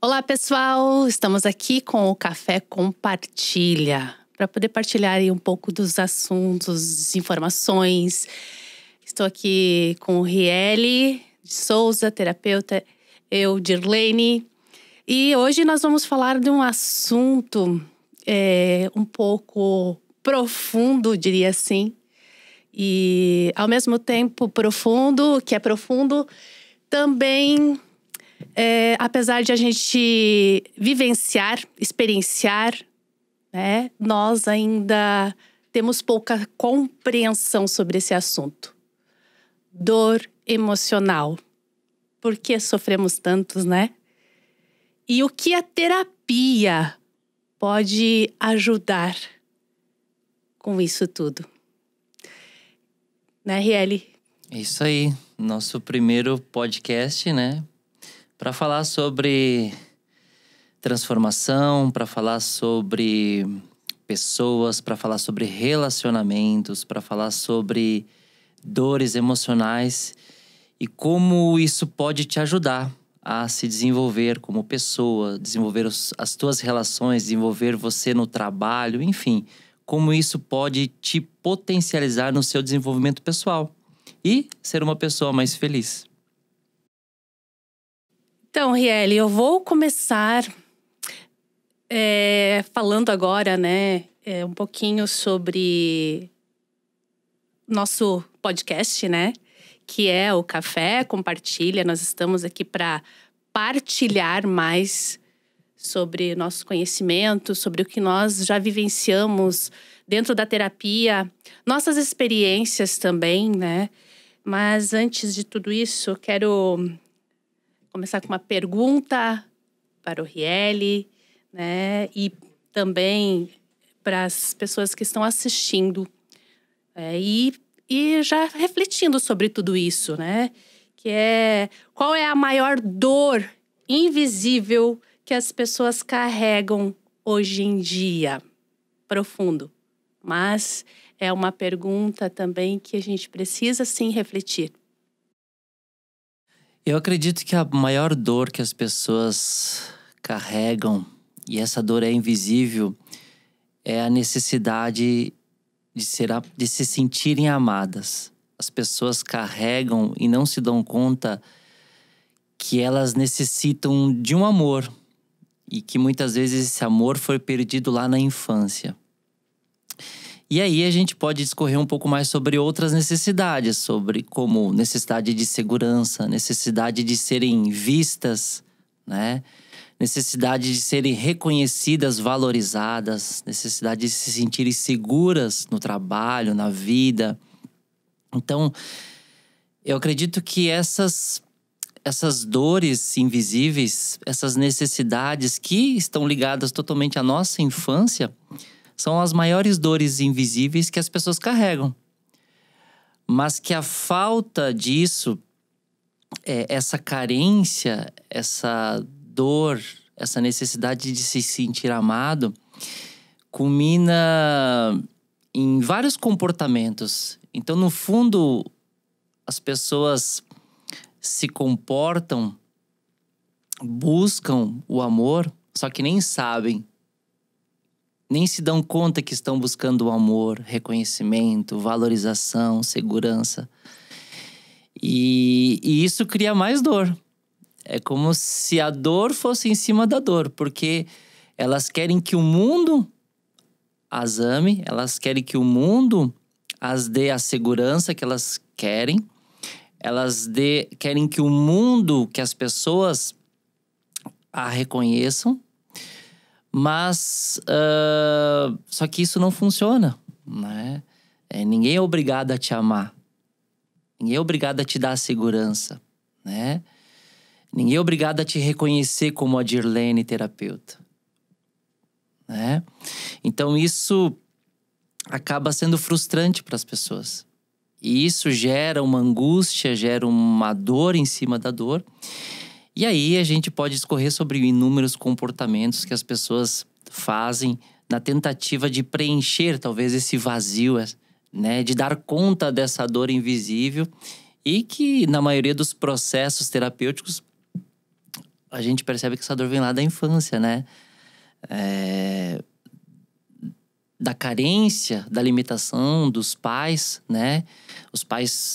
Olá, pessoal! Estamos aqui com o Café Compartilha para poder partilhar aí um pouco dos assuntos, informações. Estou aqui com o Riele de Souza, terapeuta, eu, Dirlene. E hoje nós vamos falar de um assunto um pouco profundo, diria assim. E ao mesmo tempo profundo, que é profundo, também... apesar de a gente vivenciar, experienciar, né, nós ainda temos pouca compreensão sobre esse assunto. Dor emocional. Por que sofremos tantos, né? E o que a terapia pode ajudar com isso tudo? Né, Riele? É isso aí, nosso primeiro podcast, né? Para falar sobre transformação, para falar sobre pessoas, para falar sobre relacionamentos, para falar sobre dores emocionais e como isso pode te ajudar a se desenvolver como pessoa, desenvolver as tuas relações, desenvolver você no trabalho, enfim, como isso pode te potencializar no seu desenvolvimento pessoal e ser uma pessoa mais feliz. Então, Riele, eu vou começar falando agora, né, um pouquinho sobre nosso podcast, né, que é o Café Compartilha. Nós estamos aqui para partilhar mais sobre nosso conhecimento, sobre o que nós já vivenciamos dentro da terapia, nossas experiências também, né. Mas antes de tudo isso, eu quero começar com uma pergunta para o Riele, né? E também para as pessoas que estão assistindo. E já refletindo sobre tudo isso, né? Que é, qual é a maior dor invisível que as pessoas carregam hoje em dia? Profundo. Mas é uma pergunta também que a gente precisa sim refletir. Eu acredito que a maior dor que as pessoas carregam, e essa dor é invisível, é a necessidade de se sentirem amadas. As pessoas carregam e não se dão conta que elas necessitam de um amor e que muitas vezes esse amor foi perdido lá na infância. E aí a gente pode discorrer um pouco mais sobre outras necessidades, sobre como necessidade de segurança, necessidade de serem vistas, né? Necessidade de serem reconhecidas, valorizadas, necessidade de se sentirem seguras no trabalho, na vida. Então, eu acredito que essas dores invisíveis, essas necessidades que estão ligadas totalmente à nossa infância, são as maiores dores invisíveis que as pessoas carregam. Mas que a falta disso, essa carência, essa dor, essa necessidade de se sentir amado, culmina em vários comportamentos. Então, no fundo, as pessoas se comportam, buscam o amor, só que nem sabem. Nem se dão conta que estão buscando o amor, reconhecimento, valorização, segurança. E isso cria mais dor. É como se a dor fosse em cima da dor, porque elas querem que o mundo as ame, elas querem que o mundo as dê a segurança que elas querem, querem que o mundo, que as pessoas a reconheçam. Mas, só que isso não funciona, né? Ninguém é obrigado a te amar. Ninguém é obrigado a te dar segurança, né? Ninguém é obrigado a te reconhecer como a Dirlene terapeuta, né? Então isso acaba sendo frustrante para as pessoas. E isso gera uma angústia, gera uma dor em cima da dor. E aí a gente pode discorrer sobre inúmeros comportamentos que as pessoas fazem na tentativa de preencher talvez esse vazio, né? De dar conta dessa dor invisível e que na maioria dos processos terapêuticos a gente percebe que essa dor vem lá da infância, né? Da carência, da limitação dos pais, né?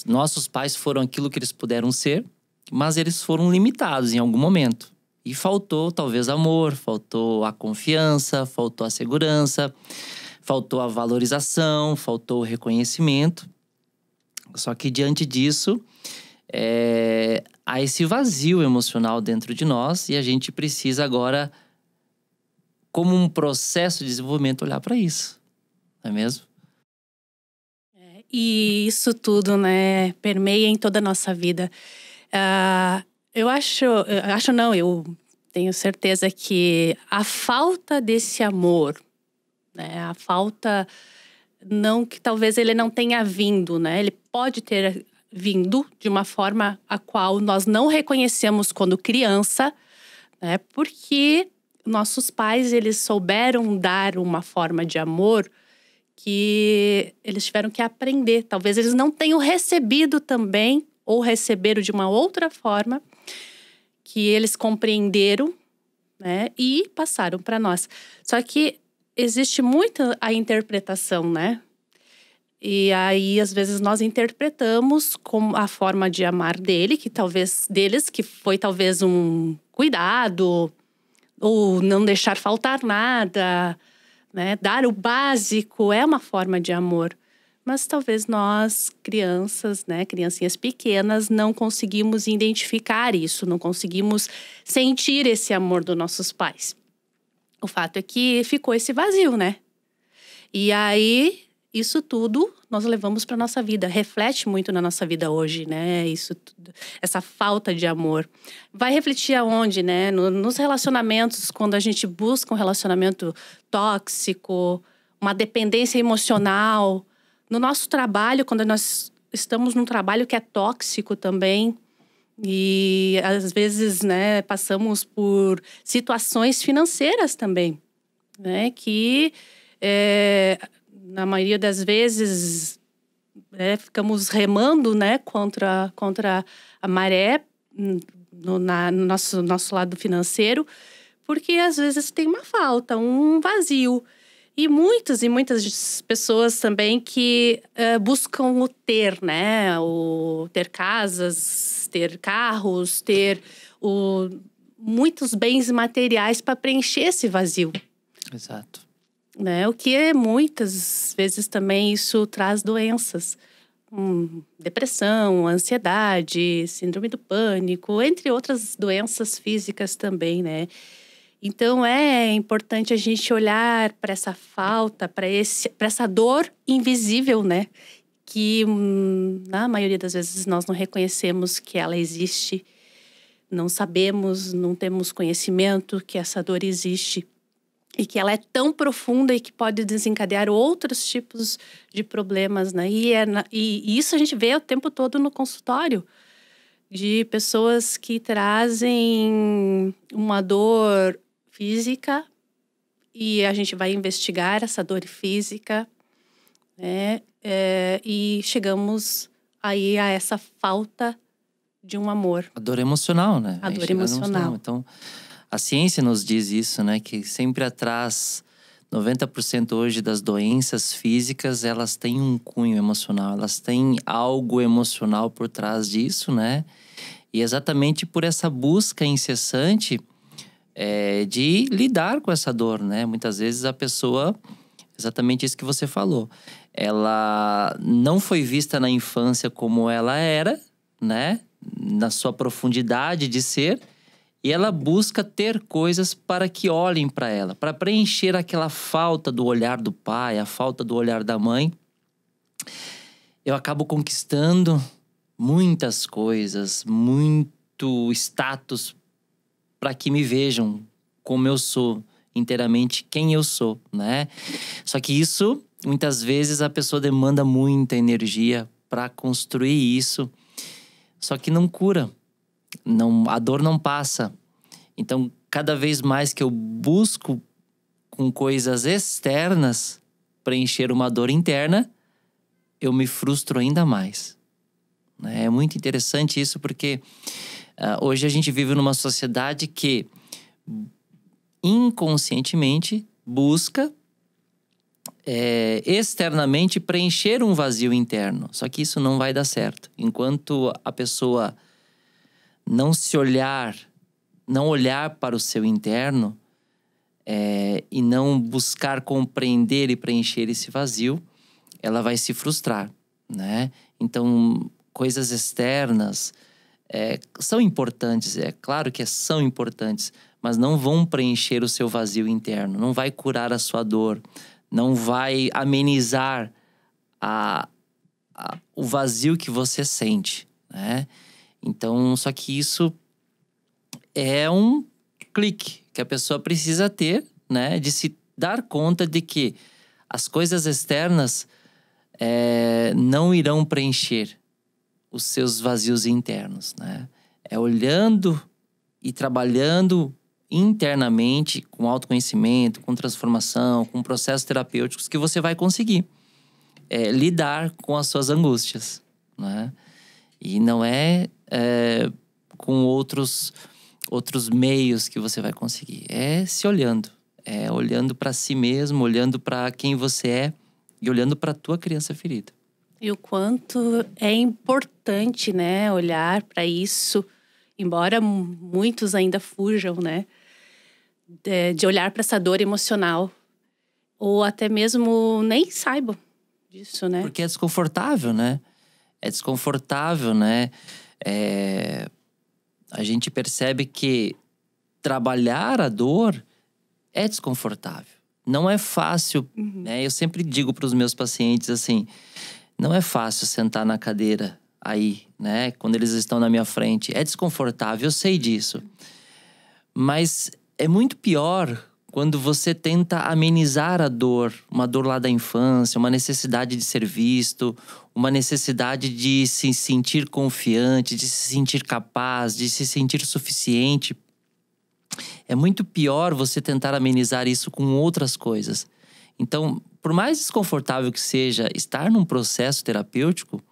Nossos pais foram aquilo que eles puderam ser, mas eles foram limitados em algum momento. E faltou talvez amor, faltou a confiança, faltou a segurança, faltou a valorização, faltou o reconhecimento. Só que diante disso, há esse vazio emocional dentro de nós e a gente precisa agora, como um processo de desenvolvimento, olhar para isso, não é mesmo? E isso tudo, né, permeia em toda a nossa vida. Eu tenho certeza que a falta desse amor, né, a falta, não que talvez ele não tenha vindo, né, ele pode ter vindo de uma forma a qual nós não reconhecemos quando criança, né, porque nossos pais, eles souberam dar uma forma de amor que eles tiveram que aprender. Talvez eles não tenham recebido também, ou receberam de uma outra forma, que eles compreenderam, né, e passaram para nós. Só que existe muita a interpretação, né? E aí, às vezes, nós interpretamos como a forma de amar deles, que foi talvez um cuidado, ou não deixar faltar nada, né? Dar o básico é uma forma de amor. Mas talvez nós, crianças, né, criancinhas pequenas, não conseguimos identificar isso, não conseguimos sentir esse amor dos nossos pais. O fato é que ficou esse vazio, né? E aí, isso tudo nós levamos para nossa vida, reflete muito na nossa vida hoje, né? Isso tudo, essa falta de amor. Vai refletir aonde, né? Nos relacionamentos, quando a gente busca um relacionamento tóxico, uma dependência emocional. No nosso trabalho, quando nós estamos num trabalho que é tóxico também. E às vezes, né, passamos por situações financeiras também, né? Que na maioria das vezes, ficamos remando, né, contra a maré no nosso lado financeiro, porque às vezes tem uma falta, um vazio. E muitas pessoas também que buscam o ter, né, o ter casas, ter carros, ter muitos bens materiais para preencher esse vazio. Exato. Né? O que muitas vezes também isso traz doenças. Depressão, ansiedade, síndrome do pânico, entre outras doenças físicas também, né? Então é importante a gente olhar para essa falta, para essa dor invisível, né? Que na maioria das vezes nós não reconhecemos que ela existe, não sabemos, não temos conhecimento que essa dor existe. E que ela é tão profunda e que pode desencadear outros tipos de problemas, né? E isso a gente vê o tempo todo no consultório. De pessoas que trazem uma dor física e a gente vai investigar essa dor física, né? E chegamos aí a essa falta de um amor. A dor emocional, né? A dor emocional. Então, a ciência nos diz isso, né? Que sempre atrás, 90% hoje das doenças físicas, elas têm um cunho emocional. Elas têm algo emocional por trás disso, né? E exatamente por essa busca incessante de lidar com essa dor, né? Muitas vezes a pessoa, exatamente isso que você falou, ela não foi vista na infância como ela era, né? Na sua profundidade de ser. E ela busca ter coisas para que olhem para ela, para preencher aquela falta do olhar do pai, a falta do olhar da mãe. Eu acabo conquistando muitas coisas, muito status para que me vejam como eu sou, inteiramente quem eu sou, né? Só que isso, muitas vezes, a pessoa demanda muita energia para construir isso, só que não cura. Não, a dor não passa. Então, cada vez mais que eu busco com coisas externas preencher uma dor interna, eu me frustro ainda mais. É muito interessante isso porque Hoje a gente vive numa sociedade que inconscientemente busca externamente preencher um vazio interno. Só que isso não vai dar certo. Enquanto a pessoa não olhar para o seu interno e não buscar compreender e preencher esse vazio, ela vai se frustrar, né? Então, coisas externas são importantes, é claro que são importantes, mas não vão preencher o seu vazio interno, não vai curar a sua dor, não vai amenizar o vazio que você sente, né? Então, só que isso é um clique que a pessoa precisa ter, né? De se dar conta de que as coisas externas não irão preencher os seus vazios internos, né? É olhando e trabalhando internamente, com autoconhecimento, com transformação, com processos terapêuticos, que você vai conseguir lidar com as suas angústias, né? E não com outros meios que você vai conseguir. É se olhando. É olhando para si mesmo, olhando para quem você é e olhando para a tua criança ferida. E o quanto é importante, né, olhar para isso, embora muitos ainda fujam, né, de olhar para essa dor emocional. Ou até mesmo nem saibam disso, né? Porque é desconfortável, né? É desconfortável, né? A gente percebe que trabalhar a dor é desconfortável. Não é fácil, né? Eu sempre digo para os meus pacientes assim, não é fácil sentar na cadeira aí, né? Quando eles estão na minha frente. É desconfortável, eu sei disso. Mas é muito pior quando você tenta amenizar a dor, uma dor lá da infância, uma necessidade de ser visto, uma necessidade de se sentir confiante, de se sentir capaz, de se sentir suficiente. É muito pior você tentar amenizar isso com outras coisas. Então, por mais desconfortável que seja estar num processo terapêutico,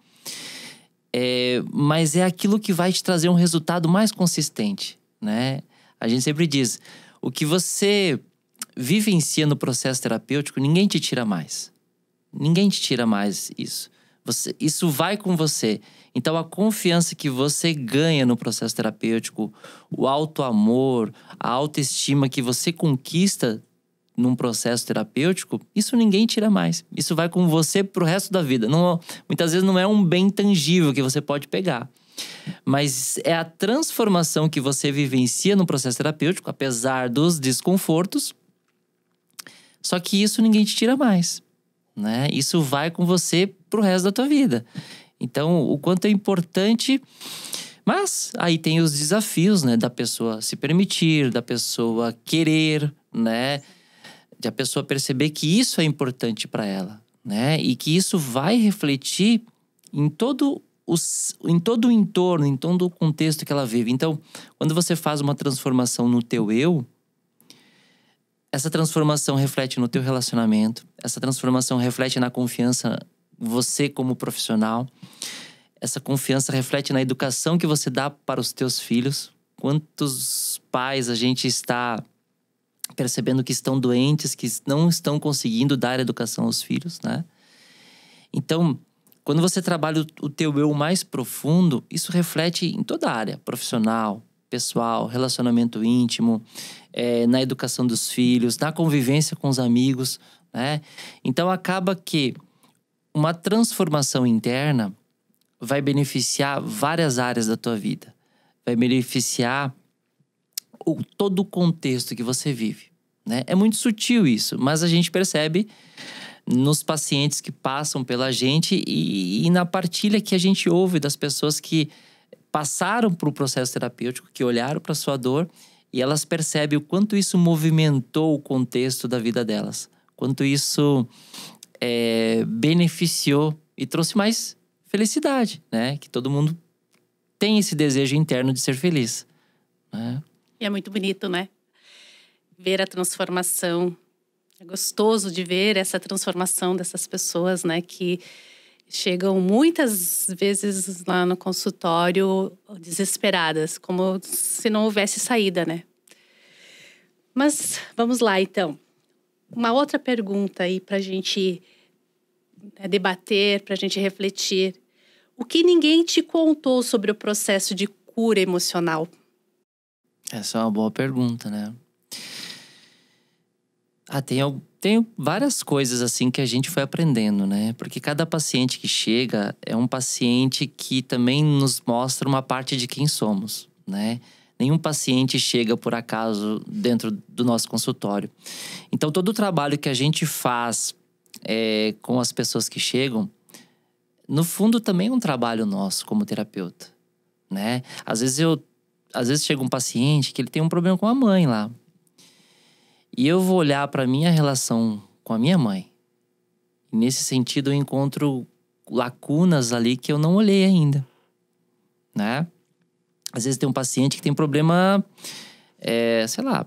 mas é aquilo que vai te trazer um resultado mais consistente, né? A gente sempre diz, o que você vivencia no processo terapêutico, ninguém te tira mais. Ninguém te tira mais isso. Isso vai com você. Então, a confiança que você ganha no processo terapêutico, o auto-amor, a autoestima que você conquista num processo terapêutico, isso ninguém tira mais. Isso vai com você pro resto da vida. Muitas vezes não é um bem tangível que você pode pegar. Mas é a transformação que você vivencia no processo terapêutico, apesar dos desconfortos. Só que isso ninguém te tira mais, né? Isso vai com você pro resto da tua vida. Então, o quanto é importante... Mas aí tem os desafios, né? Da pessoa se permitir, da pessoa querer, né? Da pessoa perceber que isso é importante para ela, né? E que isso vai refletir em todo o entorno, em todo o contexto que ela vive. Então, quando você faz uma transformação no teu eu, essa transformação reflete no teu relacionamento, essa transformação reflete na confiança, você como profissional, essa confiança reflete na educação que você dá para os teus filhos. Quantos pais a gente está percebendo que estão doentes, que não estão conseguindo dar educação aos filhos, né? Então, quando você trabalha o teu eu mais profundo, isso reflete em toda a área, profissional, pessoal, relacionamento íntimo, na educação dos filhos, na convivência com os amigos, né? Então, acaba que uma transformação interna vai beneficiar várias áreas da tua vida. Vai beneficiar todo o contexto que você vive, né? É muito sutil isso, mas a gente percebe nos pacientes que passam pela gente e na partilha que a gente ouve das pessoas que passaram por um processo terapêutico, que olharam para sua dor e elas percebem o quanto isso movimentou o contexto da vida delas. Quanto isso beneficiou e trouxe mais felicidade, né? Que todo mundo tem esse desejo interno de ser feliz, né? E é muito bonito, né? Ver a transformação. É gostoso de ver essa transformação dessas pessoas, né? Que chegam muitas vezes lá no consultório desesperadas, como se não houvesse saída, né? Mas vamos lá, então. Uma outra pergunta aí pra gente debater, pra gente refletir. O que ninguém te contou sobre o processo de cura emocional? Essa é uma boa pergunta, né? Tem várias coisas assim que a gente foi aprendendo, né? Porque cada paciente que chega é um paciente que também nos mostra uma parte de quem somos, né? Nenhum paciente chega por acaso dentro do nosso consultório. Então, todo o trabalho que a gente faz com as pessoas que chegam, no fundo também é um trabalho nosso como terapeuta, né? Às vezes chega um paciente que ele tem um problema com a mãe lá. E eu vou olhar para a minha relação com a minha mãe. E nesse sentido, eu encontro lacunas ali que eu não olhei ainda, né? Às vezes tem um paciente que tem problema, sei lá,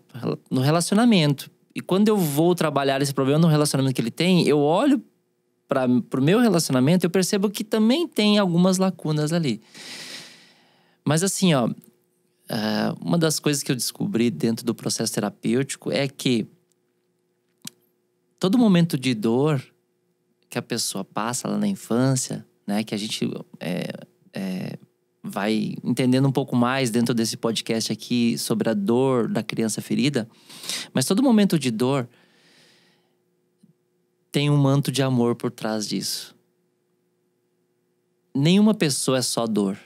no relacionamento. E quando eu vou trabalhar esse problema no relacionamento que ele tem, eu olho pro meu relacionamento, eu percebo que também tem algumas lacunas ali. Mas assim, ó, uma das coisas que eu descobri dentro do processo terapêutico é que todo momento de dor que a pessoa passa lá na infância, né, que a gente vai entendendo um pouco mais dentro desse podcast aqui sobre a dor da criança ferida, mas todo momento de dor tem um manto de amor por trás disso. Nenhuma pessoa é só dor,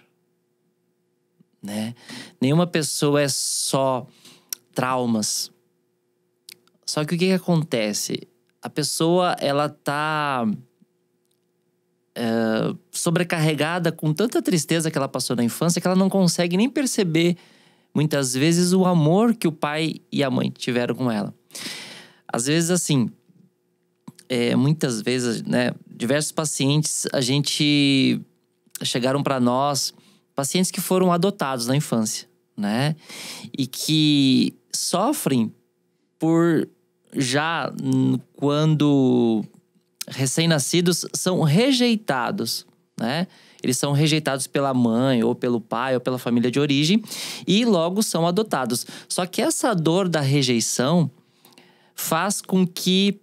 né? Nenhuma pessoa é só traumas. Só que o que acontece? A pessoa, ela tá sobrecarregada com tanta tristeza que ela passou na infância que ela não consegue nem perceber, muitas vezes, o amor que o pai e a mãe tiveram com ela. Às vezes, assim, muitas vezes, né, diversos pacientes, chegaram para nós, pacientes que foram adotados na infância, né? E que sofrem por já, quando recém-nascidos, são rejeitados, né? Eles são rejeitados pela mãe, ou pelo pai, ou pela família de origem, e logo são adotados. Só que essa dor da rejeição faz com que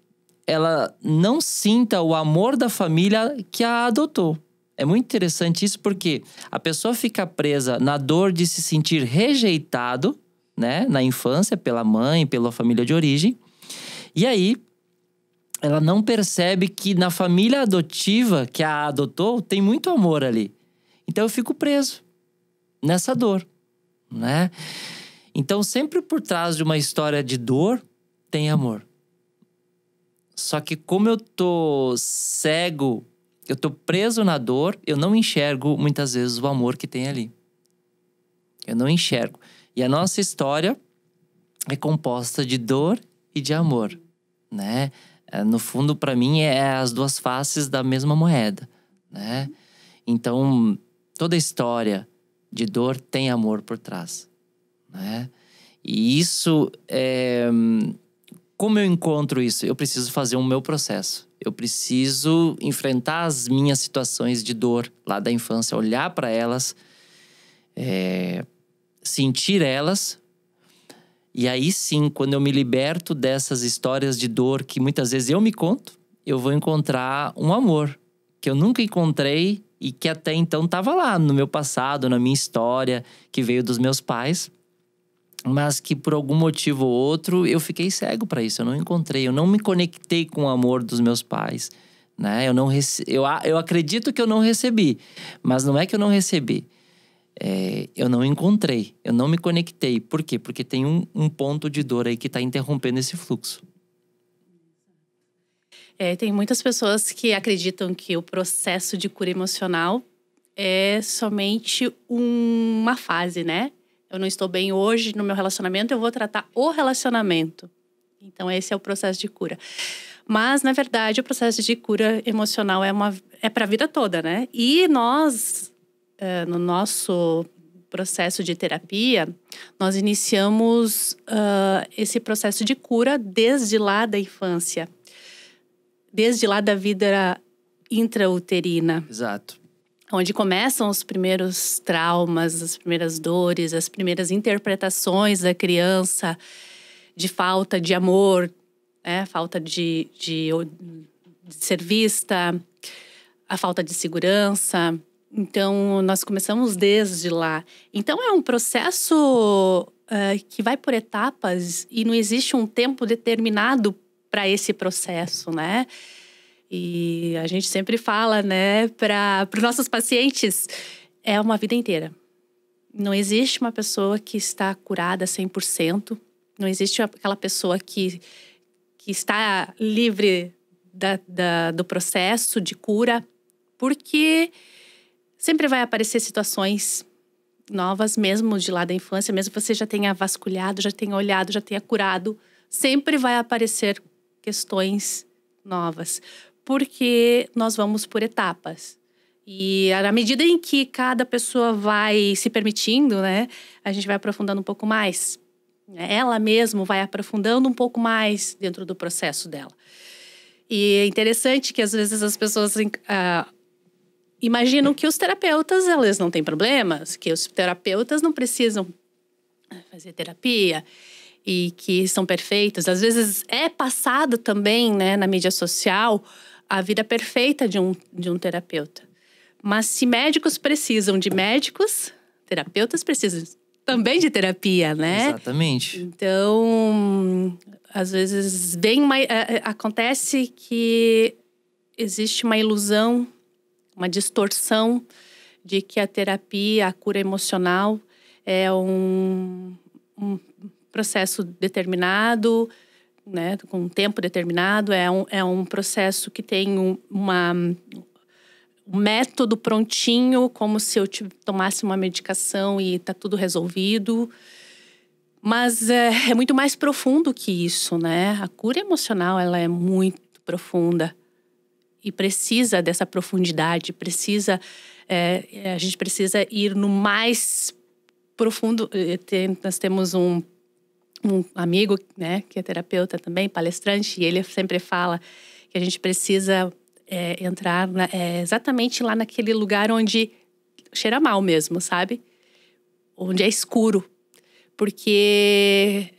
ela não sinta o amor da família que a adotou. É muito interessante isso porque a pessoa fica presa na dor de se sentir rejeitado, né, na infância, pela mãe, pela família de origem. E aí, ela não percebe que na família adotiva que a adotou, tem muito amor ali. Então eu fico preso nessa dor, né? Então sempre por trás de uma história de dor, tem amor. Só que como eu tô cego, eu tô preso na dor, eu não enxergo muitas vezes o amor que tem ali. Eu não enxergo. E a nossa história é composta de dor e de amor, né? No fundo, para mim, as duas faces da mesma moeda, né? Então, toda história de dor tem amor por trás, né? E isso, como eu encontro isso? Eu preciso fazer o meu processo. Eu preciso enfrentar as minhas situações de dor lá da infância, olhar para elas, sentir elas. E aí sim, quando eu me liberto dessas histórias de dor que muitas vezes eu me conto, eu vou encontrar um amor que eu nunca encontrei e que até então estava lá no meu passado, na minha história, que veio dos meus pais, mas que por algum motivo ou outro eu fiquei cego para isso. Eu não encontrei, eu não me conectei com o amor dos meus pais, né? Eu acredito que eu não recebi, mas não é que eu não recebi. Eu não encontrei, eu não me conectei. Por quê? Porque tem um ponto de dor aí que está interrompendo esse fluxo. Tem muitas pessoas que acreditam que o processo de cura emocional é somente uma fase, né? Eu não estou bem hoje no meu relacionamento, eu vou tratar o relacionamento. Então, esse é o processo de cura. Mas, na verdade, o processo de cura emocional é para a vida toda, né? E nós, no nosso processo de terapia, nós iniciamos esse processo de cura desde lá da infância. Desde lá da vida intrauterina. Exato. Onde começam os primeiros traumas, as primeiras dores, as primeiras interpretações da criança de falta de amor, né? Falta de ser vista, a falta de segurança. Então, nós começamos desde lá. Então, é um processo que vai por etapas e não existe um tempo determinado para esse processo, né? E a gente sempre fala, né, para os nossos pacientes, é uma vida inteira. Não existe uma pessoa que está curada 100%. Não existe aquela pessoa que está livre do processo de cura, porque sempre vai aparecer situações novas, mesmo de lá da infância, mesmo que você já tenha vasculhado, já tenha olhado, já tenha curado, sempre vai aparecer questões novas, porque nós vamos por etapas. E à medida em que cada pessoa vai se permitindo, né, a gente vai aprofundando um pouco mais. Ela mesma vai aprofundando um pouco mais dentro do processo dela. E é interessante que às vezes as pessoas imaginam que os terapeutas, eles não têm problemas, que os terapeutas não precisam fazer terapia e que são perfeitos. Às vezes é passado também, né, na mídia social, a vida perfeita de um terapeuta. Mas se médicos precisam de médicos, terapeutas precisam também de terapia, né? Exatamente. Então, às vezes acontece que existe uma ilusão, uma distorção de que a terapia, a cura emocional é um processo determinado, né, com um tempo determinado, é um processo que tem um método prontinho, como se eu tomasse uma medicação e tá tudo resolvido. Mas é muito mais profundo que isso, né? A cura emocional, ela é muito profunda e precisa dessa profundidade, a gente precisa ir no mais profundo. Nós temos um amigo, né, que é terapeuta também, palestrante, e ele sempre fala que a gente precisa entrar exatamente lá naquele lugar onde cheira mal mesmo, sabe? Onde é escuro. Por que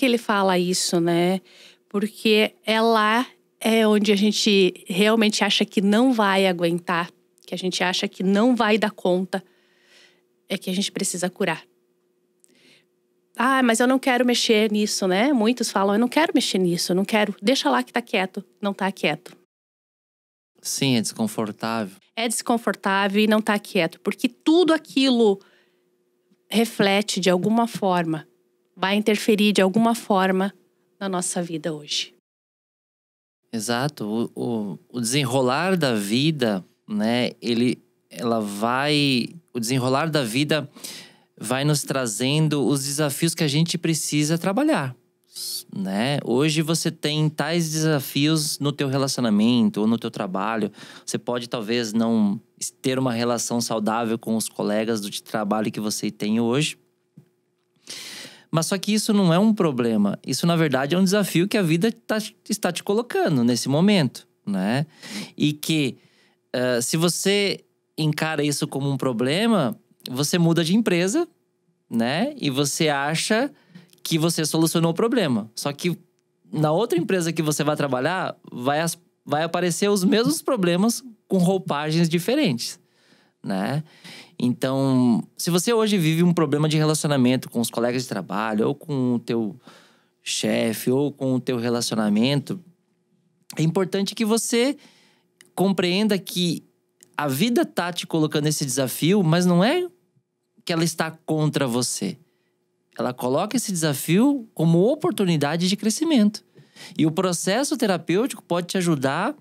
ele fala isso, né? Porque lá é onde a gente realmente acha que não vai aguentar, que a gente acha que não vai dar conta, é que a gente precisa curar. Ah, mas eu não quero mexer nisso, né? Muitos falam, eu não quero mexer nisso, eu não quero. Deixa lá que tá quieto. Não tá quieto. Sim, é desconfortável. É desconfortável e não tá quieto. Porque tudo aquilo reflete de alguma forma, vai interferir de alguma forma na nossa vida hoje. Exato. O desenrolar da vida, né? O desenrolar da vida vai nos trazendo os desafios que a gente precisa trabalhar, né? Hoje você tem tais desafios no teu relacionamento ou no teu trabalho. Você pode talvez não ter uma relação saudável com os colegas do trabalho que você tem hoje. Mas só que isso não é um problema. Isso, na verdade, é um desafio que a vida está te colocando nesse momento, né? E que se você encara isso como um problema, você muda de empresa, né? E você acha que você solucionou o problema. Só que na outra empresa que você vai trabalhar, vai aparecer os mesmos problemas com roupagens diferentes, né? Então, se você hoje vive um problema de relacionamento com os colegas de trabalho, ou com o teu chefe, ou com o teu relacionamento, é importante que você compreenda que a vida tá te colocando esse desafio, mas não é que ela está contra você. Ela coloca esse desafio como oportunidade de crescimento. E o processo terapêutico pode te ajudar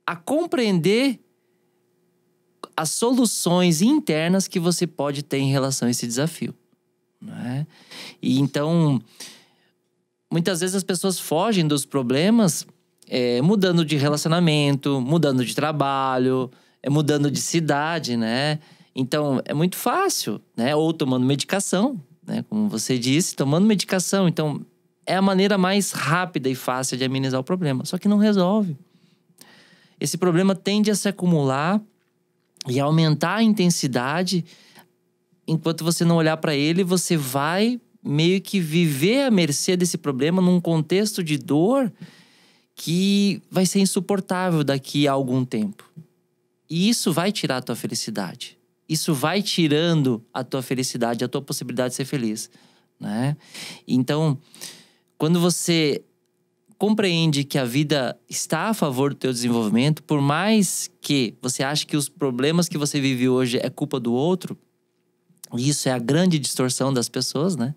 a compreender as soluções internas que você pode ter em relação a esse desafio, né? E então, muitas vezes as pessoas fogem dos problemas mudando de relacionamento, mudando de trabalho, mudando de cidade, né? Então, é muito fácil, né? Ou tomando medicação, né? Como você disse, tomando medicação. Então, é a maneira mais rápida e fácil de amenizar o problema. Só que não resolve. esse problema tende a se acumular e aumentar a intensidade. Enquanto você não olhar para ele, você vai meio que viver à mercê desse problema num contexto de dor que vai ser insuportável daqui a algum tempo. E isso vai tirar a tua felicidade. Isso vai tirando a tua felicidade, a tua possibilidade de ser feliz, né? Então, quando você compreende que a vida está a favor do teu desenvolvimento, por mais que você ache que os problemas que você vive hoje é culpa do outro, e isso é a grande distorção das pessoas, né?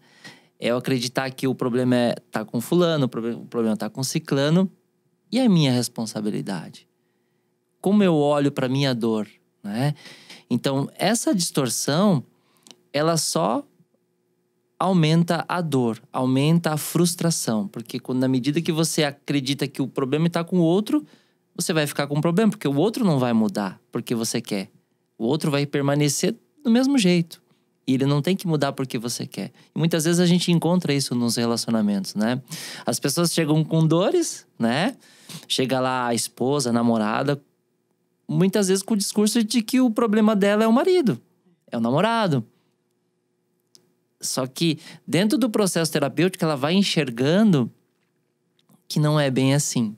É eu acreditar que o problema tá com fulano, o problema tá com ciclano, e é minha responsabilidade. Como eu olho para minha dor, né? Então, essa distorção, ela só aumenta a dor, aumenta a frustração. Porque na medida que você acredita que o problema está com o outro, você vai ficar com o problema, porque o outro não vai mudar porque você quer. O outro vai permanecer do mesmo jeito. E ele não tem que mudar porque você quer. E muitas vezes a gente encontra isso nos relacionamentos, né? As pessoas chegam com dores, né? Chega lá a esposa, a namorada, muitas vezes com o discurso de que o problema dela é o marido, é o namorado. Só que dentro do processo terapêutico ela vai enxergando que não é bem assim.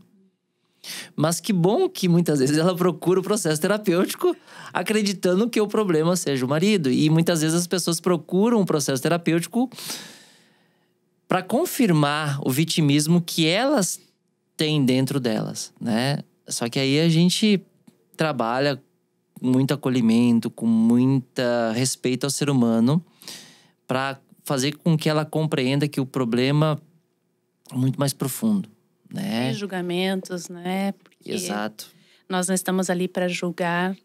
Mas que bom que muitas vezes ela procura o processo terapêutico acreditando que o problema seja o marido. E muitas vezes as pessoas procuram o processo terapêutico para confirmar o vitimismo que elas têm dentro delas, né? Só que aí a gente trabalha com muito acolhimento, com muita respeito ao ser humano, para fazer com que ela compreenda que o problema é muito mais profundo, né? Sem julgamentos, né? Porque Exato. nós não estamos ali para julgar,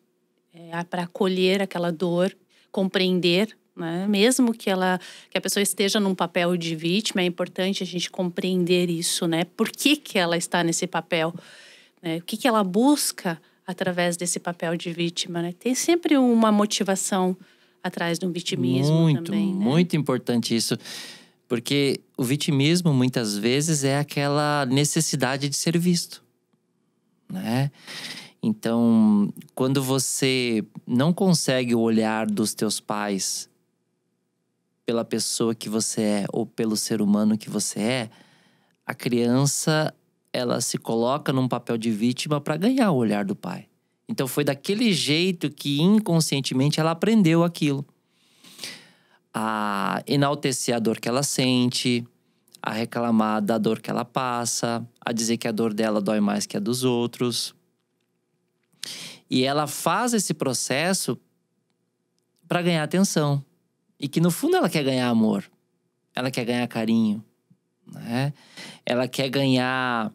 para acolher aquela dor, compreender, né? Mesmo que a pessoa esteja num papel de vítima, é importante a gente compreender isso, né? Por que ela está nesse papel, né? O que ela busca através desse papel de vítima, né? Tem sempre uma motivação atrás do vitimismo também, né? Muito importante isso. Porque o vitimismo, muitas vezes, é aquela necessidade de ser visto, né? Então, quando você não consegue o olhar dos teus pais pela pessoa que você é ou pelo ser humano que você é, a criança, ela se coloca num papel de vítima para ganhar o olhar do pai. Então foi daquele jeito que inconscientemente ela aprendeu aquilo. A enaltecer a dor que ela sente, a reclamar da dor que ela passa, a dizer que a dor dela dói mais que a dos outros. E ela faz esse processo para ganhar atenção. E que no fundo ela quer ganhar amor. Ela quer ganhar carinho, né? Ela quer ganhar...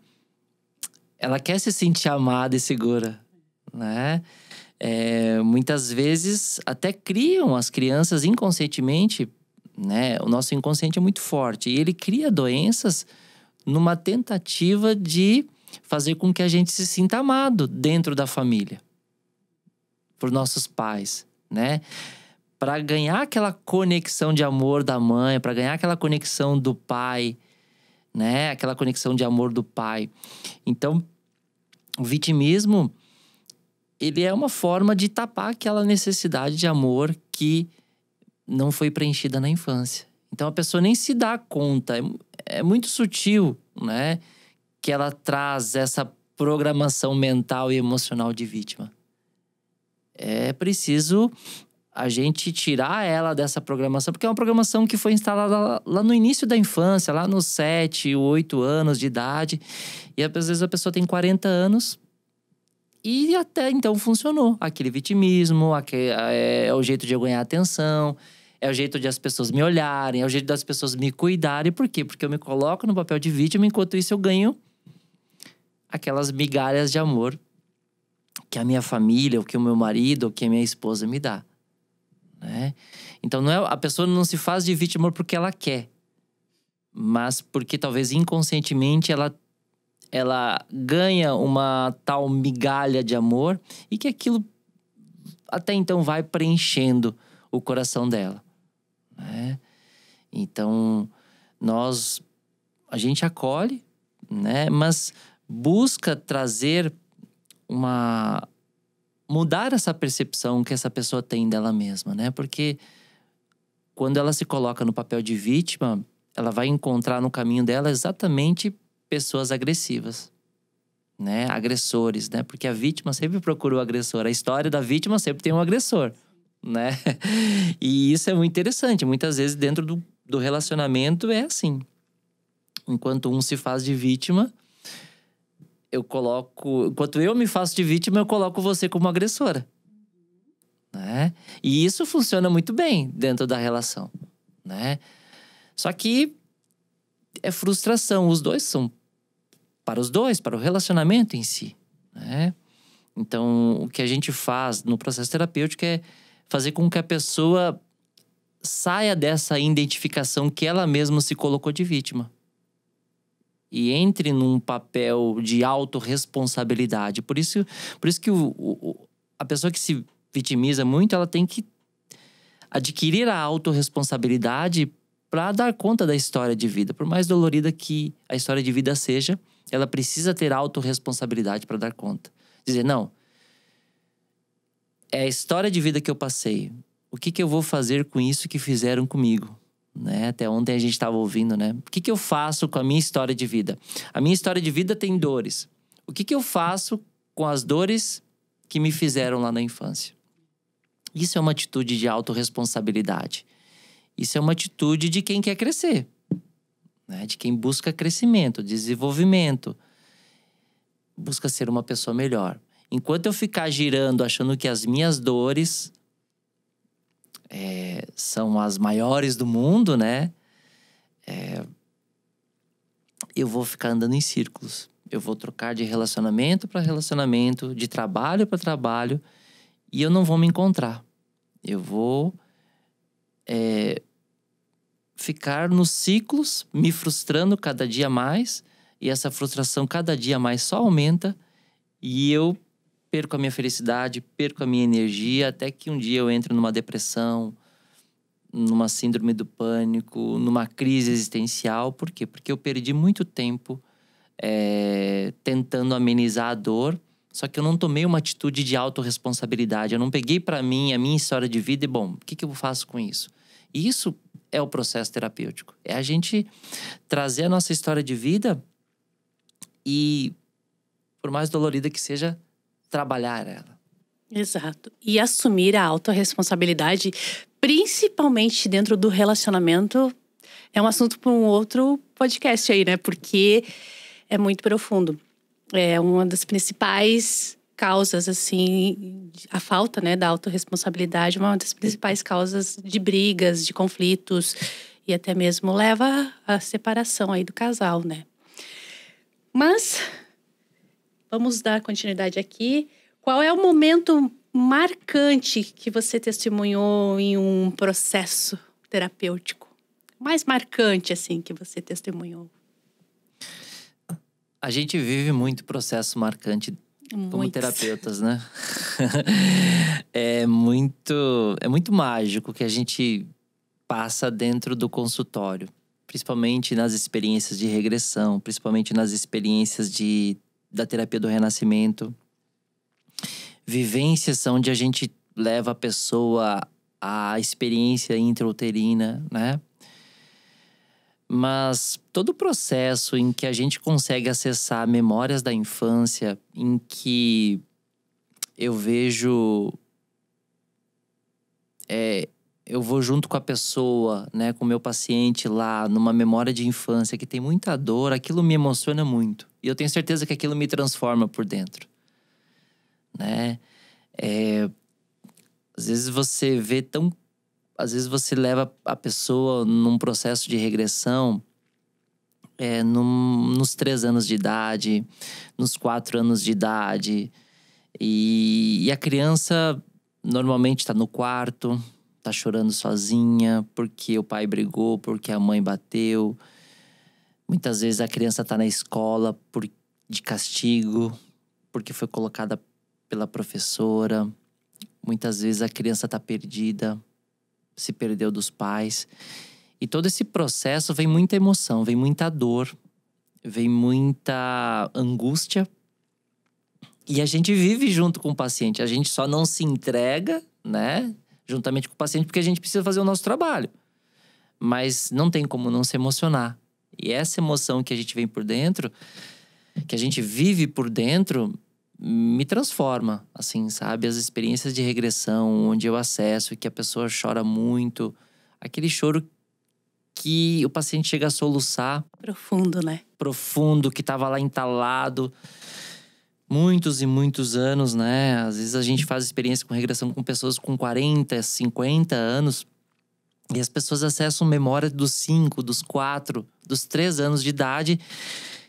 Ela quer se sentir amada e segura, né? Muitas vezes até criam as crianças inconscientemente, né? O nosso inconsciente é muito forte. E ele cria doenças numa tentativa de fazer com que a gente se sinta amado dentro da família. Por nossos pais, né? Para ganhar aquela conexão de amor da mãe, para ganhar aquela conexão do pai, né? Aquela conexão de amor do pai. Então, o vitimismo, ele é uma forma de tapar aquela necessidade de amor que não foi preenchida na infância. Então, a pessoa nem se dá conta. É muito sutil, né? Que ela traz essa programação mental e emocional de vítima. É preciso a gente tirar ela dessa programação, porque é uma programação que foi instalada lá no início da infância, lá nos 7, 8 anos de idade. E às vezes a pessoa tem 40 anos e até então funcionou. Aquele vitimismo, é o jeito de eu ganhar atenção, é o jeito de as pessoas me olharem, é o jeito das pessoas me cuidarem. Por quê? Porque eu me coloco no papel de vítima, enquanto isso eu ganho aquelas migalhas de amor que a minha família, ou que o meu marido, ou que a minha esposa me dá. Né? Então a pessoa não se faz de vítima porque ela quer, mas porque talvez inconscientemente ela ganha uma tal migalha de amor e que aquilo até então vai preenchendo o coração dela, né? Então a gente acolhe, né? Mas busca trazer mudar essa percepção que essa pessoa tem dela mesma, né? Porque quando ela se coloca no papel de vítima, ela vai encontrar no caminho dela exatamente pessoas agressivas, né? Agressores, né? Porque a vítima sempre procura o agressor. A história da vítima sempre tem um agressor, né? E isso é muito interessante. Muitas vezes dentro do relacionamento é assim. Enquanto um se faz de vítima, enquanto eu me faço de vítima, eu coloco você como agressora, né? E isso funciona muito bem dentro da relação, né? Só que é frustração. Os dois são para os dois, para o relacionamento em si, né? Então, o que a gente faz no processo terapêutico é fazer com que a pessoa saia dessa identificação que ela mesma se colocou de vítima. E entre num papel de autorresponsabilidade. Por isso que a pessoa que se vitimiza muito, ela tem que adquirir a autorresponsabilidade para dar conta da história de vida. Por mais dolorida que a história de vida seja, ela precisa ter autorresponsabilidade para dar conta. Dizer, não, é a história de vida que eu passei. O que eu vou fazer com isso que fizeram comigo? Né? Até ontem a gente estava ouvindo, né? O que eu faço com a minha história de vida? A minha história de vida tem dores. O que eu faço com as dores que me fizeram lá na infância? Isso é uma atitude de autorresponsabilidade. Isso é uma atitude de quem quer crescer, né? De quem busca crescimento, desenvolvimento, busca ser uma pessoa melhor. Enquanto eu ficar girando achando que as minhas dores são as maiores do mundo, né? Eu vou ficar andando em círculos. Eu vou trocar de relacionamento para relacionamento, de trabalho para trabalho, e eu não vou me encontrar. Eu vou ficar nos ciclos, me frustrando cada dia mais, e essa frustração cada dia mais só aumenta, e eu perco a minha felicidade, perco a minha energia, até que um dia eu entro numa depressão, numa síndrome do pânico, numa crise existencial. Por quê? Porque eu perdi muito tempo tentando amenizar a dor, só que eu não tomei uma atitude de autorresponsabilidade. Eu não peguei para mim a minha história de vida e, bom, o que eu faço com isso? E isso é o processo terapêutico. É a gente trazer a nossa história de vida e, por mais dolorida que seja, trabalhar ela. Exato. E assumir a autorresponsabilidade, principalmente dentro do relacionamento, é um assunto para um outro podcast aí, né? Porque é muito profundo. É uma das principais causas, assim, a falta, né, da autorresponsabilidade, uma das principais causas de brigas, de conflitos, e até mesmo leva à separação aí do casal, né? Mas vamos dar continuidade aqui. Qual é o momento marcante que você testemunhou em um processo terapêutico? Mais marcante, assim, que você testemunhou? A gente vive muito processo marcante como terapeutas, né? É muito mágico que a gente passa dentro do consultório. Principalmente nas experiências de regressão, principalmente nas experiências da terapia do renascimento. Vivências onde a gente leva a pessoa à experiência intrauterina, né? Mas todo o processo em que a gente consegue acessar memórias da infância, em que eu vejo… eu vou junto com a pessoa, né, com o meu paciente lá, numa memória de infância que tem muita dor, aquilo me emociona muito. E eu tenho certeza que aquilo me transforma por dentro, né? Às vezes você vê às vezes você leva a pessoa num processo de regressão nos 3 anos de idade, nos 4 anos de idade. E a criança normalmente está no quarto, tá chorando sozinha, porque o pai brigou, porque a mãe bateu. Muitas vezes a criança tá na escola de castigo, porque foi colocada pela professora. Muitas vezes a criança tá perdida, se perdeu dos pais. E todo esse processo vem muita emoção, vem muita dor, vem muita angústia. E a gente vive junto com o paciente. A gente só não se entrega, né, juntamente com o paciente, porque a gente precisa fazer o nosso trabalho. Mas não tem como não se emocionar. E essa emoção que a gente vem por dentro, que a gente vive por dentro, me transforma, assim, sabe? As experiências de regressão, onde eu acesso e que a pessoa chora muito. Aquele choro que o paciente chega a soluçar. Profundo, né? Profundo, que estava lá entalado muitos e muitos anos, né? Às vezes a gente faz experiência com regressão com pessoas com 40, 50 anos. E as pessoas acessam memória dos 5, dos 4, dos 3 anos de idade.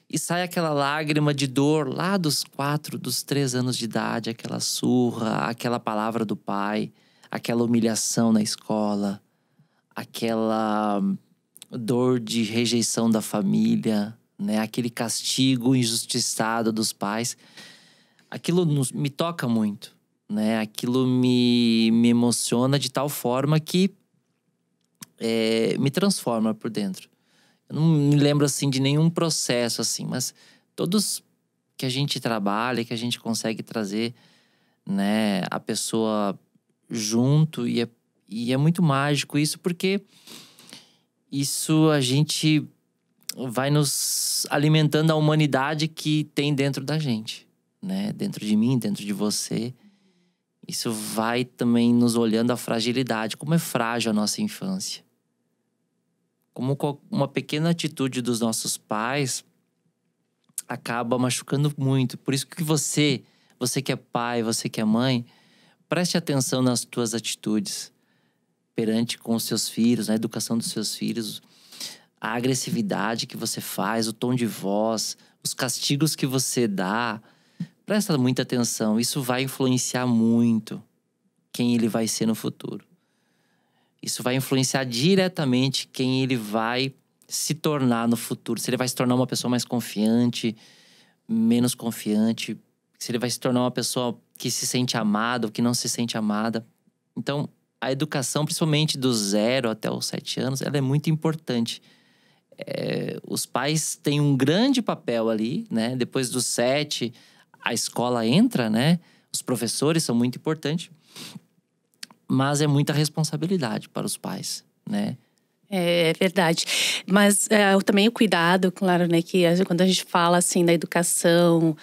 E sai aquela lágrima de dor lá dos 4, dos 3 anos de idade. Aquela surra, aquela palavra do pai. Aquela humilhação na escola. Aquela dor de rejeição da família, né? Aquele castigo injustiçado dos pais. Aquilo me toca muito, né? Aquilo me emociona de tal forma que me transforma por dentro. Eu não me lembro, assim, de nenhum processo, assim. Mas todos que a gente trabalha, que a gente consegue trazer, né? A pessoa junto. E é muito mágico isso, porque isso a gente vai nos alimentando a humanidade que tem dentro da gente, né? Dentro de mim, dentro de você. Isso vai também nos olhando a fragilidade. Como é frágil a nossa infância. Como uma pequena atitude dos nossos pais acaba machucando muito. Por isso que você que é pai, você que é mãe, preste atenção nas tuas atitudes perante com os seus filhos, na educação dos seus filhos. A agressividade que você faz, o tom de voz, os castigos que você dá. Presta muita atenção, isso vai influenciar muito quem ele vai ser no futuro. Isso vai influenciar diretamente quem ele vai se tornar no futuro. Se ele vai se tornar uma pessoa mais confiante, menos confiante. Se ele vai se tornar uma pessoa que se sente amada ou que não se sente amada. Então, a educação, principalmente do 0 até os 7 anos, ela é muito importante. Os pais têm um grande papel ali, né? Depois dos 7, a escola entra, né? Os professores são muito importantes. Mas é muita responsabilidade para os pais, né? É verdade. Mas também o cuidado, claro, né? Que quando a gente fala, assim, da educação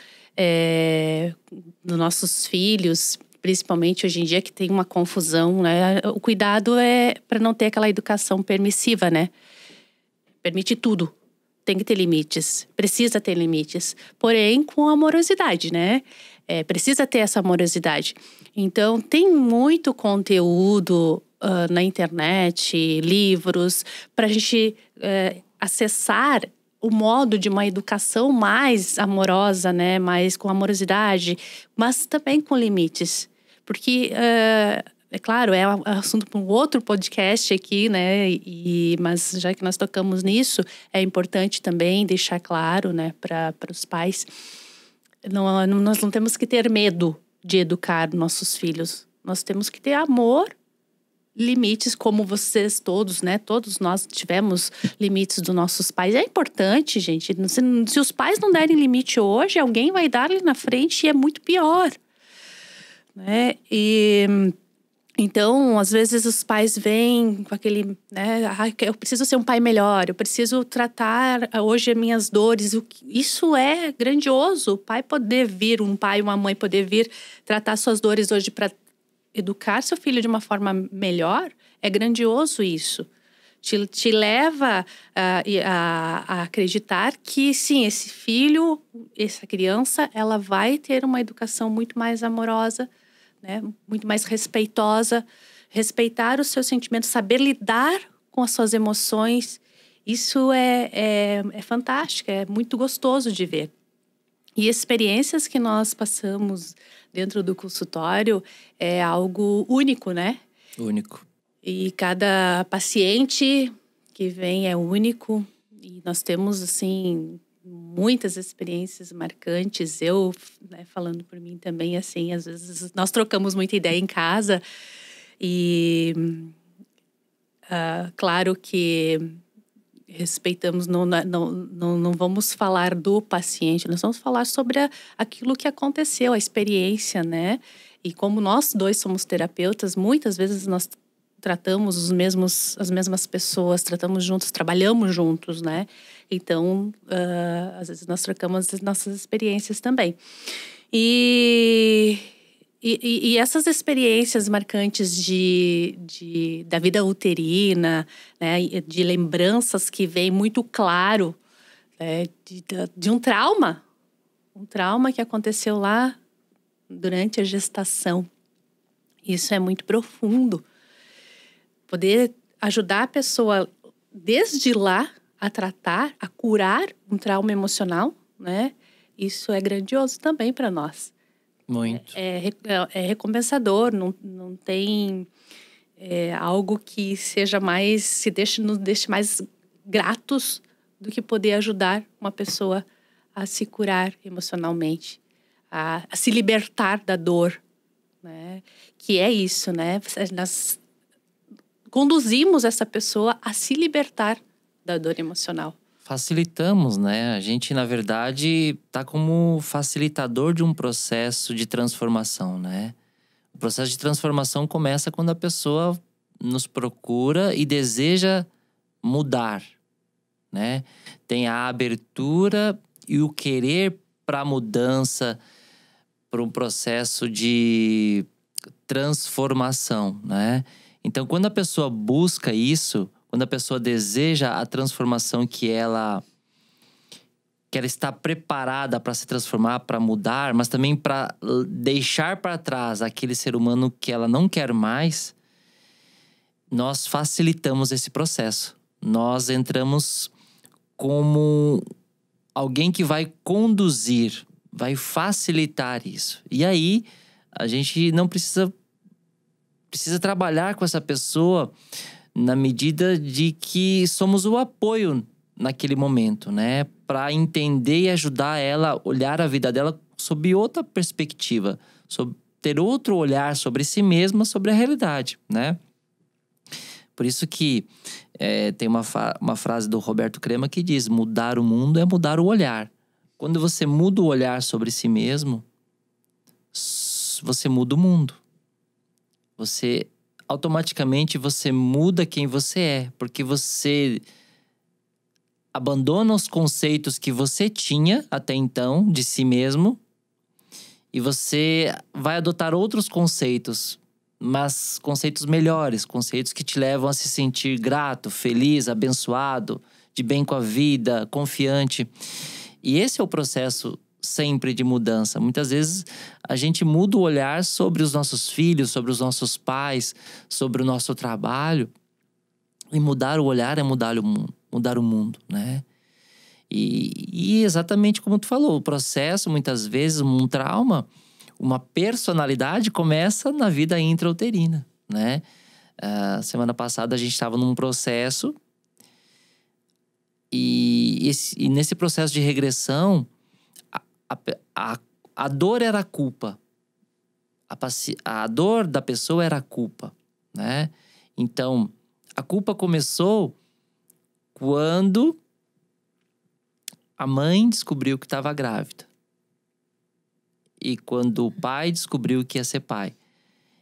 dos nossos filhos, principalmente hoje em dia, que tem uma confusão, né? O cuidado é para não ter aquela educação permissiva, né? Permite tudo. Tem que ter limites. Precisa ter limites. Porém, com amorosidade, né? Precisa ter essa amorosidade. Então, tem muito conteúdo na internet, livros, para a gente acessar o modo de uma educação mais amorosa, né? Mais com amorosidade, mas também com limites. Porque, é claro, é assunto para um outro podcast aqui, né? Mas já que nós tocamos nisso, é importante também deixar claro, né, para os pais. Nós não temos que ter medo de educar nossos filhos. Nós temos que ter amor, limites, como vocês todos, né? Todos nós tivemos limites dos nossos pais. É importante, gente. Se os pais não derem limite hoje, alguém vai dar ali na frente e é muito pior, né? Então, às vezes os pais vêm com aquele, né? Eu preciso ser um pai melhor, eu preciso tratar hoje as minhas dores. Isso é grandioso. O pai poder vir, um pai, uma mãe poder vir tratar suas dores hoje para educar seu filho de uma forma melhor, é grandioso isso. Te leva a acreditar que, sim, esse filho, essa criança, ela vai ter uma educação muito mais amorosa, né? Muito mais respeitosa, respeitar os seus sentimentos, saber lidar com as suas emoções. Isso é fantástico, é muito gostoso de ver. E experiências que nós passamos dentro do consultório é algo único, né? Único. E cada paciente que vem é único. E nós temos, assim, muitas experiências marcantes. Eu, né, falando por mim também, assim, às vezes nós trocamos muita ideia em casa. E claro que respeitamos, não vamos falar do paciente, nós vamos falar sobre aquilo que aconteceu, a experiência, né? E como nós dois somos terapeutas, muitas vezes nós tratamos as mesmas pessoas, tratamos juntos, trabalhamos juntos, né? Então, às vezes nós trocamos as nossas experiências também. E essas experiências marcantes da vida uterina, né, de lembranças que vem muito claro, né, de um trauma que aconteceu lá durante a gestação. Isso é muito profundo. Poder ajudar a pessoa desde lá a tratar, a curar um trauma emocional, né? Isso é grandioso também para nós. Muito. É recompensador, não tem algo que seja mais, nos deixe mais gratos do que poder ajudar uma pessoa a se curar emocionalmente, a se libertar da dor, né? Que é isso, né? Nós conduzimos essa pessoa a se libertar da dor emocional. Facilitamos, né? A gente, na verdade, tá como facilitador de um processo de transformação, né? O processo de transformação começa quando a pessoa nos procura e deseja mudar, né? Tem a abertura e o querer para a mudança, para um processo de transformação, né? Então, quando a pessoa busca isso, quando a pessoa deseja a transformação que ela está preparada para se transformar, para mudar, mas também para deixar para trás aquele ser humano que ela não quer mais, nós facilitamos esse processo. Nós entramos como alguém que vai conduzir, vai facilitar isso. E aí, a gente não precisa trabalhar com essa pessoa na medida de que somos o apoio naquele momento, né? Para entender e ajudar ela a olhar a vida dela sob outra perspectiva, ter outro olhar sobre si mesma, sobre a realidade, né? Por isso que tem uma frase do Roberto Crema que diz: mudar o mundo é mudar o olhar. Quando você muda o olhar sobre si mesmo, você muda o mundo. Automaticamente você muda quem você é, porque você abandona os conceitos que você tinha até então de si mesmo e você vai adotar outros conceitos, mas conceitos melhores, conceitos que te levam a se sentir grato, feliz, abençoado, de bem com a vida, confiante. E esse é o processo sempre de mudança. Muitas vezes a gente muda o olhar sobre os nossos filhos, sobre os nossos pais, sobre o nosso trabalho. E mudar o olhar é mudar o mundo, né? E exatamente como tu falou, o processo, muitas vezes, um trauma, uma personalidade começa na vida intrauterina, né? Semana passada a gente estava num processo e nesse processo de regressão, a dor era a culpa. A dor da pessoa era a culpa, né? Então, a culpa começou quando a mãe descobriu que estava grávida. E quando o pai descobriu que ia ser pai.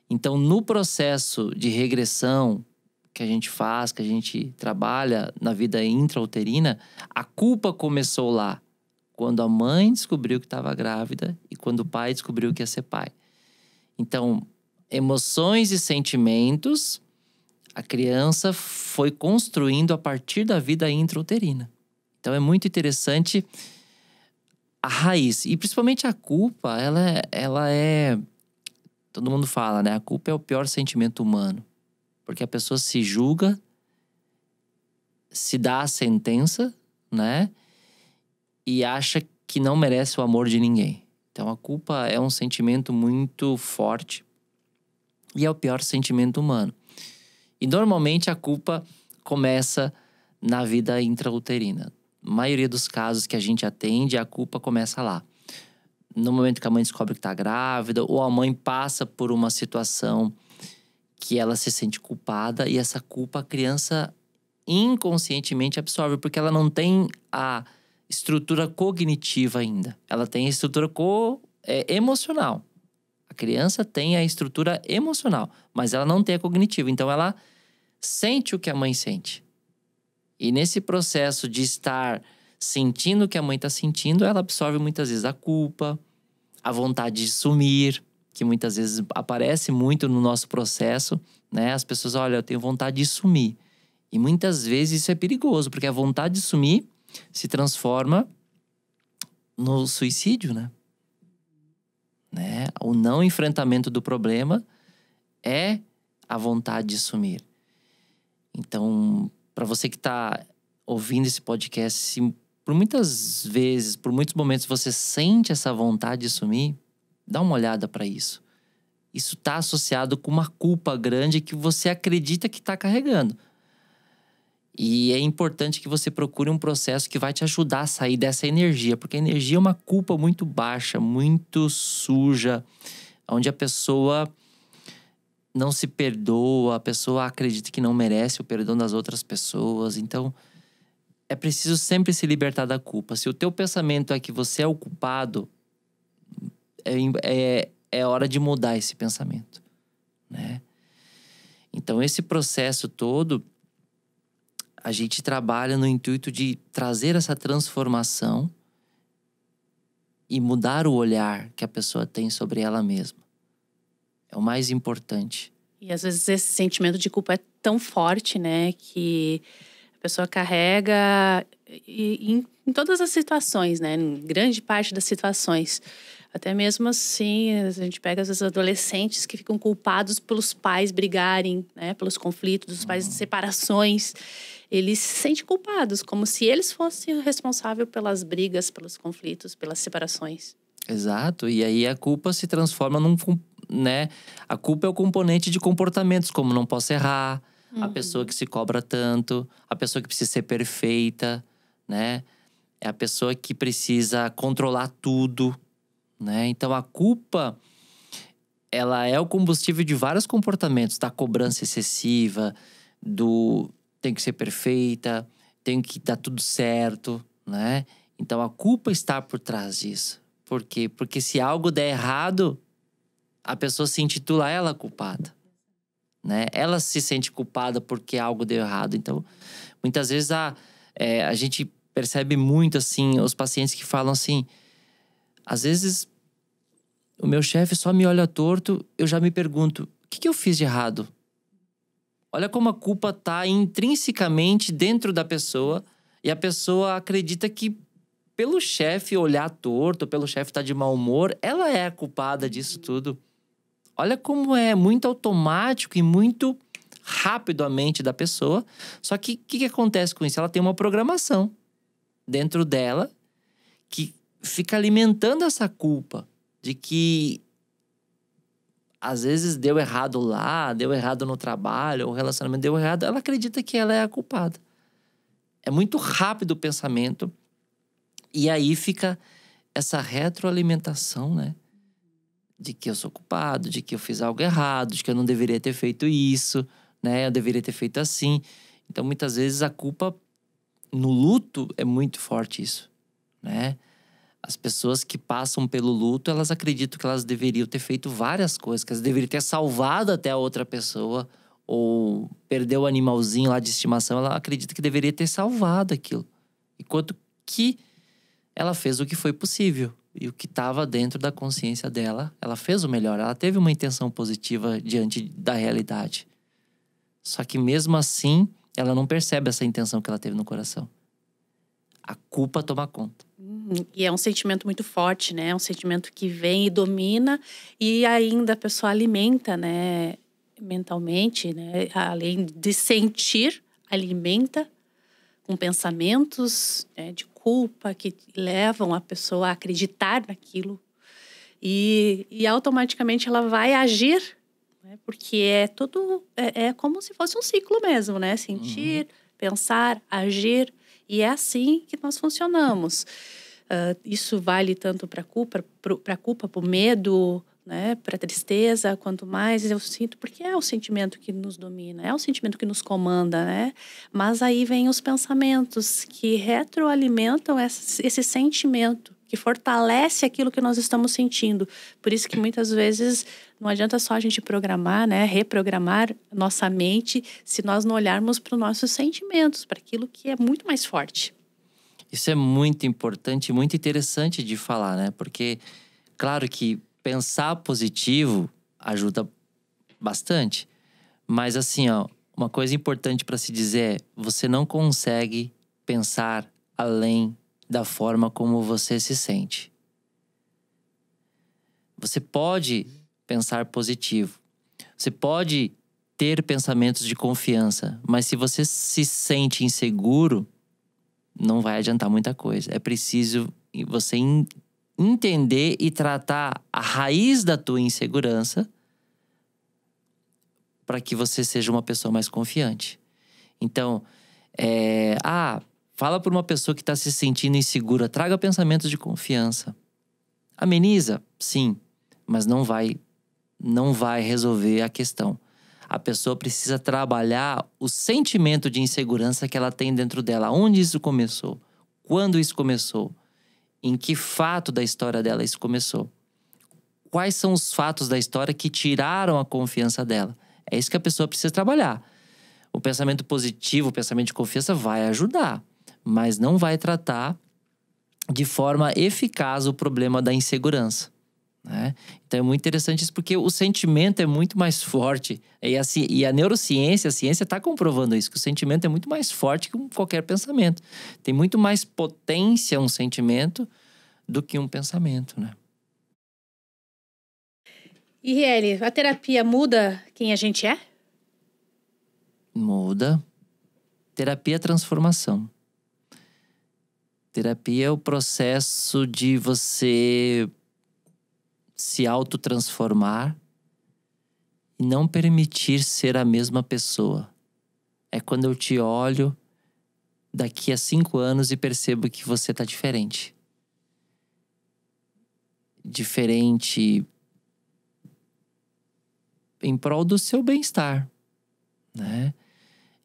Então, no processo de regressão que a gente faz, que a gente trabalha na vida intrauterina, a culpa começou lá. Quando a mãe descobriu que estava grávida e quando o pai descobriu que ia ser pai. Então, emoções e sentimentos, a criança foi construindo a partir da vida intrauterina. Então, é muito interessante a raiz. E principalmente a culpa, ela é... Todo mundo fala, né? A culpa é o pior sentimento humano. Porque a pessoa se julga, se dá a sentença, né? E acha que não merece o amor de ninguém. Então, a culpa é um sentimento muito forte e é o pior sentimento humano. E, normalmente, a culpa começa na vida intrauterina. Na maioria dos casos que a gente atende, a culpa começa lá. No momento que a mãe descobre que está grávida, ou a mãe passa por uma situação que ela se sente culpada e essa culpa a criança inconscientemente absorve, porque ela não tem a estrutura cognitiva ainda. Ela tem a estrutura emocional. A criança tem a estrutura emocional, mas ela não tem a cognitiva. Então, ela sente o que a mãe sente. E nesse processo de estar sentindo o que a mãe está sentindo, ela absorve muitas vezes a culpa, a vontade de sumir, que muitas vezes aparece muito no nosso processo, né? As pessoas, olha, eu tenho vontade de sumir. E muitas vezes isso é perigoso, porque a vontade de sumir se transforma no suicídio, né? O não enfrentamento do problema é a vontade de sumir. Então, para você que está ouvindo esse podcast, se por muitas vezes, por muitos momentos você sente essa vontade de sumir, dá uma olhada para isso. Isso está associado com uma culpa grande que você acredita que está carregando. E é importante que você procure um processo que vai te ajudar a sair dessa energia. Porque a energia é uma culpa muito baixa, muito suja. Onde a pessoa não se perdoa, a pessoa acredita que não merece o perdão das outras pessoas. Então, é preciso sempre se libertar da culpa. Se o teu pensamento é que você é o culpado, é hora de mudar esse pensamento, né? Então, esse processo todo, a gente trabalha no intuito de trazer essa transformação e mudar o olhar que a pessoa tem sobre ela mesma. É o mais importante. E às vezes esse sentimento de culpa é tão forte, né? Que a pessoa carrega em todas as situações, né? Em grande parte das situações. Até mesmo assim, a gente pega às vezes adolescentes que ficam culpados pelos pais brigarem, né? Pelos conflitos, dos pais de separações. Eles se sentem culpados, como se eles fossem responsáveis pelas brigas, pelos conflitos, pelas separações. Exato. E aí a culpa se transforma né? A culpa é o componente de comportamentos, como não posso errar, a pessoa que se cobra tanto, a pessoa que precisa ser perfeita, né? É a pessoa que precisa controlar tudo, né? Então a culpa, ela é o combustível de vários comportamentos, da cobrança excessiva, do tem que ser perfeita, tem que dar tudo certo, né? Então a culpa está por trás disso. Por quê? Porque se algo der errado, a pessoa se intitula ela culpada, né? Ela se sente culpada porque algo deu errado. Então, muitas vezes a gente percebe muito, assim, os pacientes que falam assim, às vezes o meu chefe só me olha torto, eu já me pergunto, o que eu fiz de errado? Olha como a culpa está intrinsecamente dentro da pessoa e a pessoa acredita que pelo chefe olhar torto, pelo chefe estar de mau humor, ela é a culpada disso tudo. Olha como é muito automático e muito rápido a mente da pessoa. Só que o que acontece com isso? Ela tem uma programação dentro dela que fica alimentando essa culpa de que às vezes deu errado lá, deu errado no trabalho, o relacionamento deu errado. Ela acredita que ela é a culpada. É muito rápido o pensamento. E aí fica essa retroalimentação, né? De que eu sou culpado, de que eu fiz algo errado, de que eu não deveria ter feito isso, né? Eu deveria ter feito assim. Então, muitas vezes, a culpa no luto é muito forte isso, né? As pessoas que passam pelo luto, elas acreditam que elas deveriam ter feito várias coisas, que elas deveriam ter salvado até a outra pessoa, ou perdeu o animalzinho lá de estimação, ela acredita que deveria ter salvado aquilo. Enquanto que ela fez o que foi possível. E o que estava dentro da consciência dela, ela fez o melhor. Ela teve uma intenção positiva diante da realidade. Só que mesmo assim, ela não percebe essa intenção que ela teve no coração. A culpa toma conta. E é um sentimento muito forte, né? É um sentimento que vem e domina. E ainda a pessoa alimenta, né? Mentalmente, né? Além de sentir, alimenta com pensamentos, né, de culpa que levam a pessoa a acreditar naquilo e automaticamente ela vai agir, né, porque é como se fosse um ciclo mesmo, né? Sentir, pensar, agir, e é assim que nós funcionamos. Isso vale tanto para a culpa, para o medo, né, para tristeza, quanto mais eu sinto, porque é o sentimento que nos domina, é o sentimento que nos comanda, né? Mas aí vem os pensamentos que retroalimentam esse sentimento, que fortalece aquilo que nós estamos sentindo. Por isso que muitas vezes não adianta só a gente programar, né, reprogramar nossa mente, se nós não olharmos para os nossos sentimentos, para aquilo que é muito mais forte. Isso é muito importante e muito interessante de falar, né? Porque, claro que pensar positivo ajuda bastante. Mas assim, ó, uma coisa importante para se dizer é: você não consegue pensar além da forma como você se sente. Você pode pensar positivo. Você pode ter pensamentos de confiança. Mas se você se sente inseguro, não vai adiantar muita coisa. É preciso você entender e tratar a raiz da tua insegurança para que você seja uma pessoa mais confiante. Então, fala para uma pessoa que está se sentindo insegura, traga pensamentos de confiança. Ameniza? Sim, mas não vai resolver a questão. A pessoa precisa trabalhar o sentimento de insegurança que ela tem dentro dela. Onde isso começou? Quando isso começou? Em que fato da história dela isso começou? Quais são os fatos da história que tiraram a confiança dela? É isso que a pessoa precisa trabalhar. O pensamento positivo, o pensamento de confiança vai ajudar, mas não vai tratar de forma eficaz o problema da insegurança, né? Então é muito interessante isso, porque o sentimento é muito mais forte. E a neurociência, a ciência está comprovando isso, que o sentimento é muito mais forte que qualquer pensamento. Tem muito mais potência um sentimento do que um pensamento, né? E Riele, a terapia muda quem a gente é? Muda. Terapia é transformação. Terapia é o processo de você se autotransformar e não permitir ser a mesma pessoa. É quando eu te olho daqui a 5 anos e percebo que você tá diferente. Diferente em prol do seu bem-estar, né?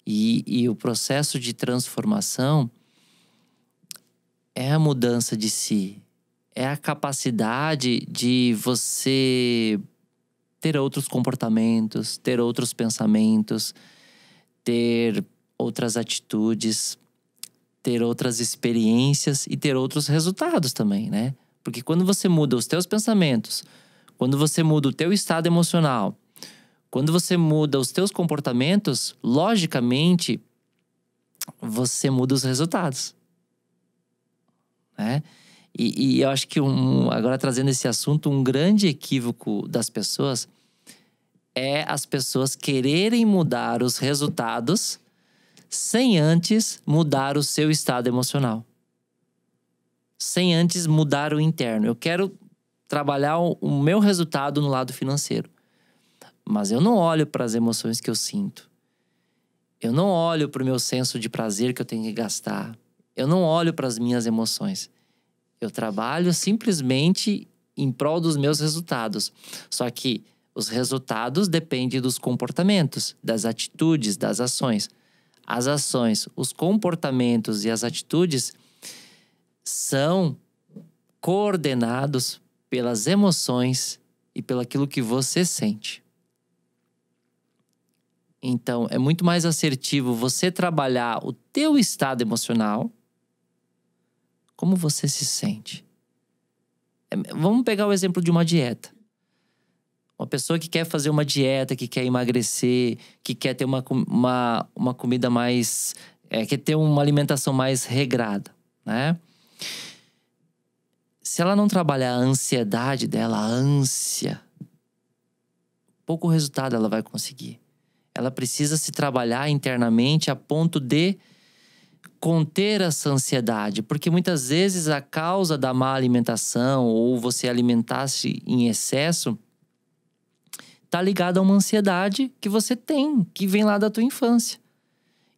E o processo de transformação é a mudança de si. É a capacidade de você ter outros comportamentos, ter outros pensamentos, ter outras atitudes, ter outras experiências e ter outros resultados também, né? Porque quando você muda os teus pensamentos, quando você muda o teu estado emocional, quando você muda os teus comportamentos, logicamente, você muda os resultados, né? E eu acho que, agora trazendo esse assunto, um grande equívoco das pessoas é as pessoas quererem mudar os resultados sem antes mudar o seu estado emocional. Sem antes mudar o interno. Eu quero trabalhar o meu resultado no lado financeiro. Mas eu não olho para as emoções que eu sinto. Eu não olho para o meu senso de prazer que eu tenho que gastar. Eu não olho para as minhas emoções. Eu trabalho simplesmente em prol dos meus resultados. Só que os resultados dependem dos comportamentos, das atitudes, das ações. As ações, os comportamentos e as atitudes são coordenados pelas emoções e pelo aquilo que você sente. Então, é muito mais assertivo você trabalhar o teu estado emocional, como você se sente. Vamos pegar o exemplo de uma dieta. Uma pessoa que quer fazer uma dieta, que quer emagrecer, que quer ter uma comida mais... quer ter uma alimentação mais regrada, né? Se ela não trabalhar a ansiedade dela, a ânsia, pouco resultado ela vai conseguir. Ela precisa se trabalhar internamente a ponto de conter essa ansiedade. Porque muitas vezes a causa da má alimentação ou você alimentar-se em excesso está ligada a uma ansiedade que você tem, que vem lá da tua infância.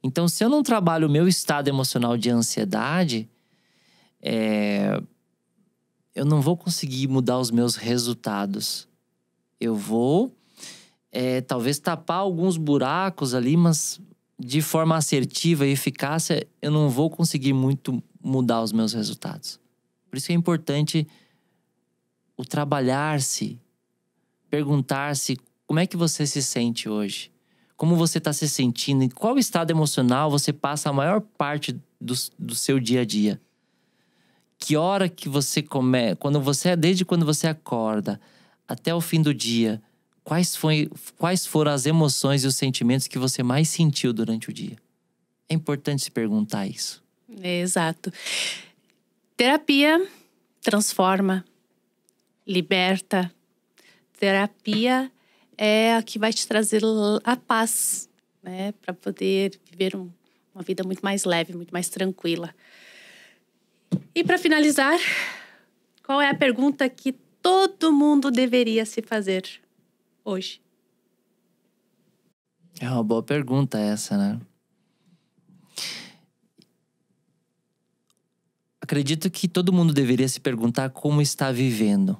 Então, se eu não trabalho o meu estado emocional de ansiedade, eu não vou conseguir mudar os meus resultados. Eu vou talvez tapar alguns buracos ali, mas de forma assertiva e eficácia, eu não vou conseguir muito mudar os meus resultados. Por isso é importante o trabalhar-se, perguntar-se como é que você se sente hoje. Como você está se sentindo, em qual estado emocional você passa a maior parte do seu dia a dia. Que hora que você desde quando você acorda até o fim do dia, quais foram as emoções e os sentimentos que você mais sentiu durante o dia? É importante se perguntar isso. Exato. Terapia transforma, liberta. Terapia é a que vai te trazer a paz, né? Para poder viver uma vida muito mais leve, muito mais tranquila. E para finalizar, qual é a pergunta que todo mundo deveria se fazer hoje? É uma boa pergunta essa, né? Acredito que todo mundo deveria se perguntar como está vivendo.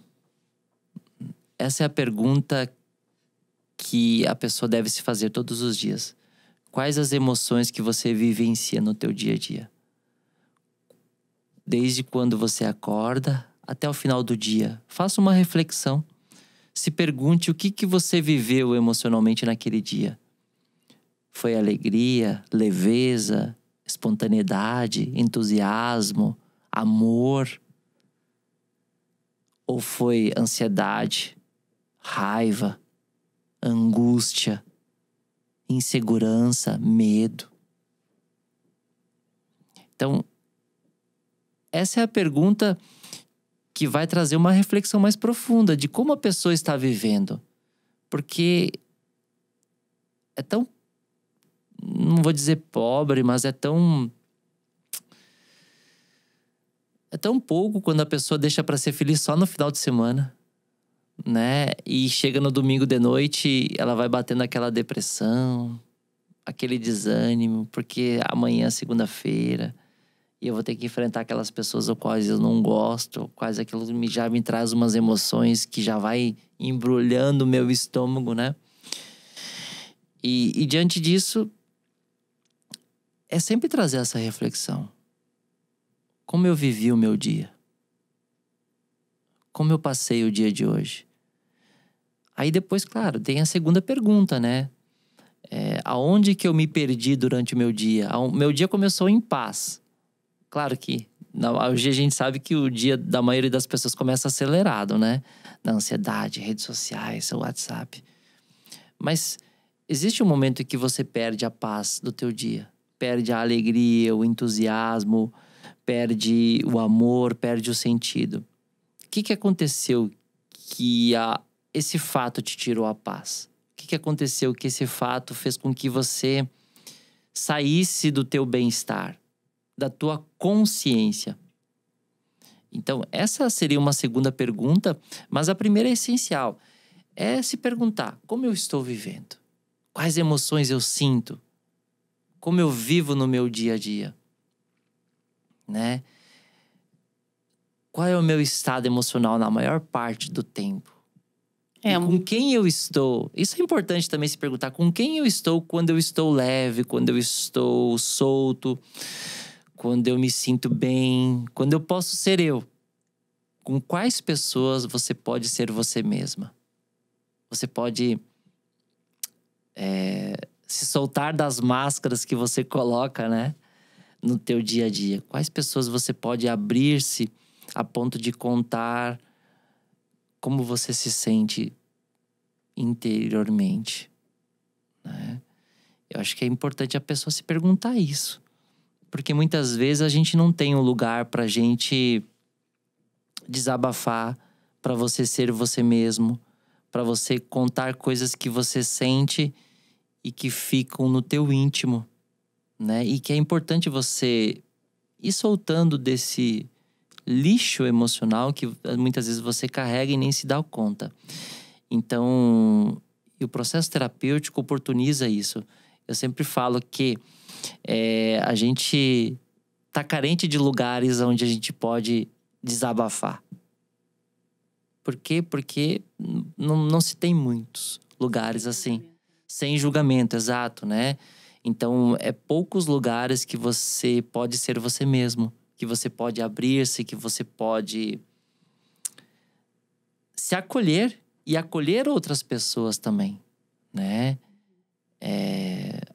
Essa é a pergunta que a pessoa deve se fazer todos os dias. Quais as emoções que você vivencia no teu dia a dia? Desde quando você acorda até o final do dia. Faça uma reflexão. Se pergunte o que você viveu emocionalmente naquele dia. Foi alegria, leveza, espontaneidade, entusiasmo, amor? Ou foi ansiedade, raiva, angústia, insegurança, medo? Então, essa é a pergunta que vai trazer uma reflexão mais profunda de como a pessoa está vivendo. Porque é tão, não vou dizer pobre, mas é tão pouco quando a pessoa deixa para ser feliz só no final de semana, né? E chega no domingo de noite, ela vai batendo aquela depressão, aquele desânimo, porque amanhã é segunda-feira e eu vou ter que enfrentar aquelas pessoas às quais eu não gosto, quais aquilo já me traz umas emoções que já vai embrulhando o meu estômago, né? E diante disso, é sempre trazer essa reflexão. Como eu vivi o meu dia? Como eu passei o dia de hoje? Aí depois, claro, tem a segunda pergunta, né? Aonde que eu me perdi durante o meu dia? Meu dia começou em paz. Claro que hoje a gente sabe que o dia da maioria das pessoas começa acelerado, né? Na ansiedade, redes sociais, seu WhatsApp. Mas existe um momento em que você perde a paz do teu dia. Perde a alegria, o entusiasmo, perde o amor, perde o sentido. O que aconteceu que esse fato te tirou a paz? O que aconteceu que esse fato fez com que você saísse do teu bem-estar, da tua consciência? Então, essa seria uma segunda pergunta, mas a primeira é essencial. É se perguntar, como eu estou vivendo? Quais emoções eu sinto? Como eu vivo no meu dia a dia? Né? Qual é o meu estado emocional na maior parte do tempo? E com quem eu estou? Isso é importante também se perguntar. Com quem eu estou quando eu estou leve, quando eu estou solto, quando eu me sinto bem, quando eu posso ser eu? Com quais pessoas você pode ser você mesma? Você pode se soltar das máscaras que você coloca, né? No teu dia a dia. Quais pessoas você pode abrir-se a ponto de contar como você se sente interiormente, né? Eu acho que é importante a pessoa se perguntar isso. Porque muitas vezes a gente não tem um lugar pra gente desabafar, pra você ser você mesmo, pra você contar coisas que você sente e que ficam no teu íntimo, né? E que é importante você ir soltando desse lixo emocional que muitas vezes você carrega e nem se dá conta. Então, o processo terapêutico oportuniza isso. Eu sempre falo que a gente tá carente de lugares onde a gente pode desabafar. Por quê? Porque não se tem muitos lugares assim. Sem julgamento, exato, né? Então, é poucos lugares que você pode ser você mesmo. Que você pode abrir-se, que você pode se acolher e acolher outras pessoas também, né?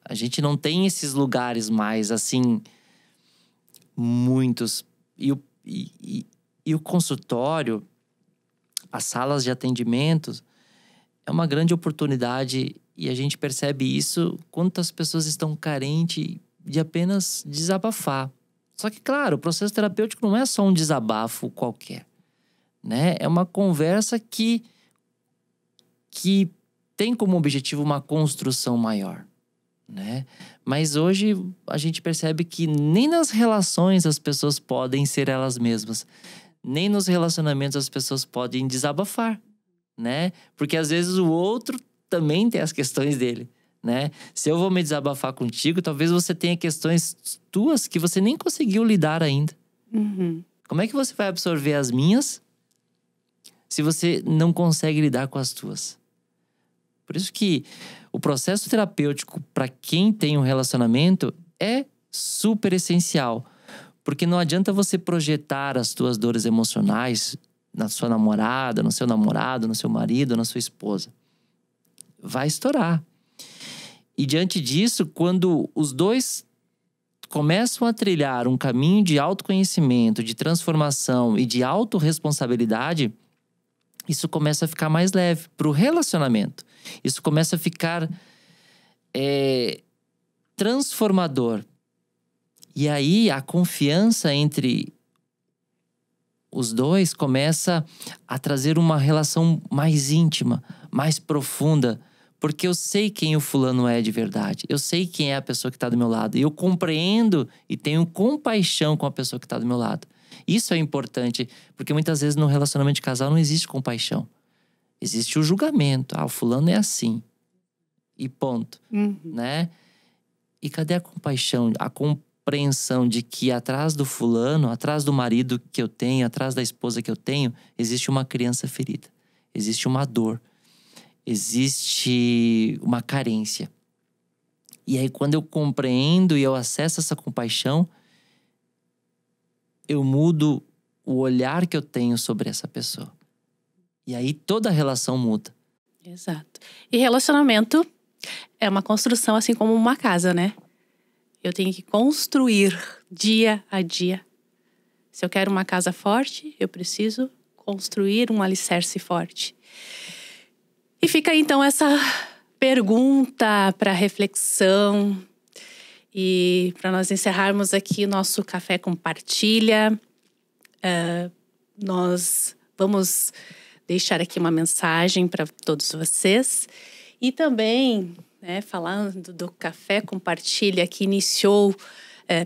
A gente não tem esses lugares mais, assim, muitos. E o consultório, as salas de atendimento, é uma grande oportunidade e a gente percebe isso quantas pessoas estão carentes de apenas desabafar. Só que, claro, o processo terapêutico não é só um desabafo qualquer, né? É uma conversa que tem como objetivo uma construção maior, né? Mas hoje a gente percebe que nem nas relações as pessoas podem ser elas mesmas. Nem nos relacionamentos as pessoas podem desabafar, né? Porque às vezes o outro também tem as questões dele, né? Se eu vou me desabafar contigo, talvez você tenha questões tuas que você nem conseguiu lidar ainda. Como é que você vai absorver as minhas se você não consegue lidar com as tuas? Por isso que o processo terapêutico para quem tem um relacionamento é super essencial. Porque não adianta você projetar as tuas dores emocionais na sua namorada, no seu namorado, no seu marido, na sua esposa. Vai estourar. E diante disso, quando os dois começam a trilhar um caminho de autoconhecimento, de transformação e de autorresponsabilidade, isso começa a ficar mais leve para o relacionamento. Isso começa a ficar transformador. E aí a confiança entre os dois começa a trazer uma relação mais íntima, mais profunda. Porque eu sei quem o fulano é de verdade. Eu sei quem é a pessoa que está do meu lado. E eu compreendo e tenho compaixão com a pessoa que está do meu lado. Isso é importante, porque muitas vezes no relacionamento de casal não existe compaixão. Existe o julgamento. Ah, o fulano é assim. E ponto. Né? E cadê a compaixão? A compreensão de que atrás do fulano, atrás do marido que eu tenho, atrás da esposa que eu tenho, existe uma criança ferida. Existe uma dor. Existe uma carência. E aí, quando eu compreendo e eu acesso essa compaixão, eu mudo o olhar que eu tenho sobre essa pessoa. E aí, toda a relação muda. Exato. E relacionamento é uma construção assim como uma casa, né? Eu tenho que construir dia a dia. Se eu quero uma casa forte, eu preciso construir um alicerce forte. E fica então essa pergunta para reflexão e para nós encerrarmos aqui o nosso Café com Partilha. Nós vamos deixar aqui uma mensagem para todos vocês e também, né, falando do Café com Partilha que iniciou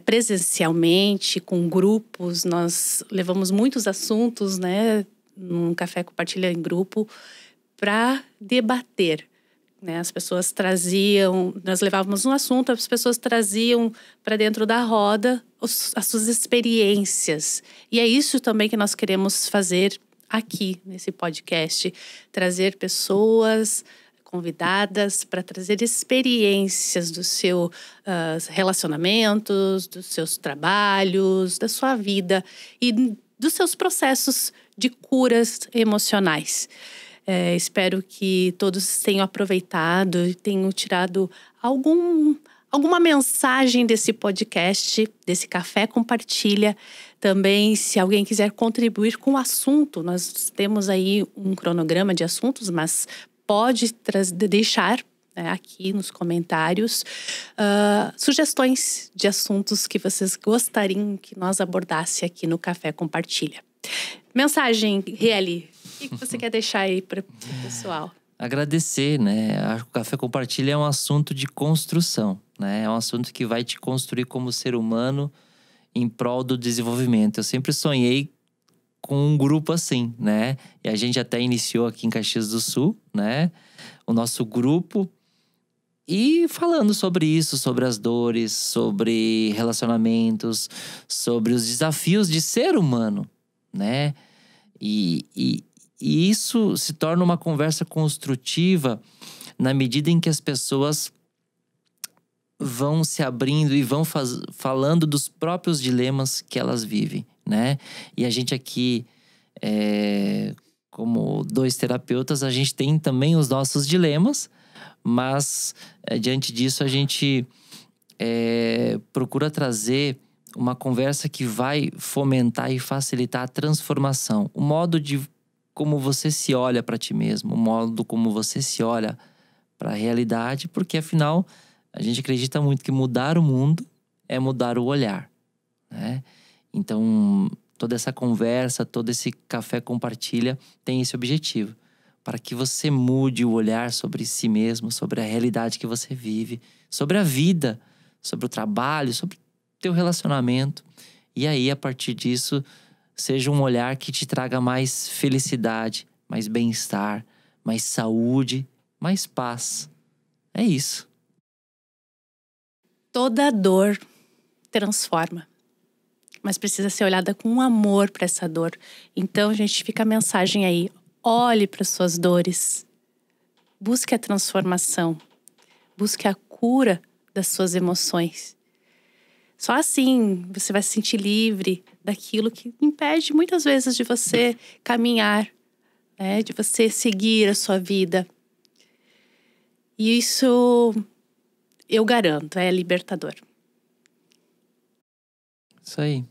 presencialmente com grupos. Nós levamos muitos assuntos, né, num Café com Partilha em grupo, para debater, né? As pessoas traziam, nós levávamos um assunto, as pessoas traziam para dentro da roda as suas experiências. E é isso também que nós queremos fazer aqui nesse podcast, trazer pessoas convidadas para trazer experiências dos seus relacionamentos, dos seus trabalhos, da sua vida e dos seus processos de curas emocionais. Espero que todos tenham aproveitado e tenham tirado alguma mensagem desse podcast, desse Café com Partilha. Também, se alguém quiser contribuir com o assunto, nós temos aí um cronograma de assuntos, mas pode deixar, né, aqui nos comentários sugestões de assuntos que vocês gostariam que nós abordasse aqui no Café com Partilha. Mensagem, Rieli. O que você quer deixar aí para o pessoal? Agradecer, né? O Café com Partilha é um assunto de construção, né? É um assunto que vai te construir como ser humano em prol do desenvolvimento. Eu sempre sonhei com um grupo assim, né? E a gente até iniciou aqui em Caxias do Sul, né? O nosso grupo. E falando sobre isso, sobre as dores, sobre relacionamentos, sobre os desafios de ser humano, né? E E isso se torna uma conversa construtiva na medida em que as pessoas vão se abrindo e vão falando dos próprios dilemas que elas vivem, né? E a gente aqui, como dois terapeutas, a gente tem também os nossos dilemas, mas diante disso a gente procura trazer uma conversa que vai fomentar e facilitar a transformação. O modo de como você se olha para ti mesmo, o modo como você se olha para a realidade, porque afinal a gente acredita muito que mudar o mundo é mudar o olhar, né? Então, toda essa conversa, todo esse café compartilha tem esse objetivo. Para que você mude o olhar sobre si mesmo, sobre a realidade que você vive, sobre a vida, sobre o trabalho, sobre o teu relacionamento. E aí, a partir disso, seja um olhar que te traga mais felicidade, mais bem-estar, mais saúde, mais paz. É isso. Toda dor transforma, mas precisa ser olhada com amor para essa dor. Então, gente, fica a mensagem aí. Olhe para suas dores. Busque a transformação. Busque a cura das suas emoções. Só assim você vai se sentir livre daquilo que impede muitas vezes de você caminhar, né? De você seguir a sua vida. E isso, eu garanto, é libertador. Isso aí.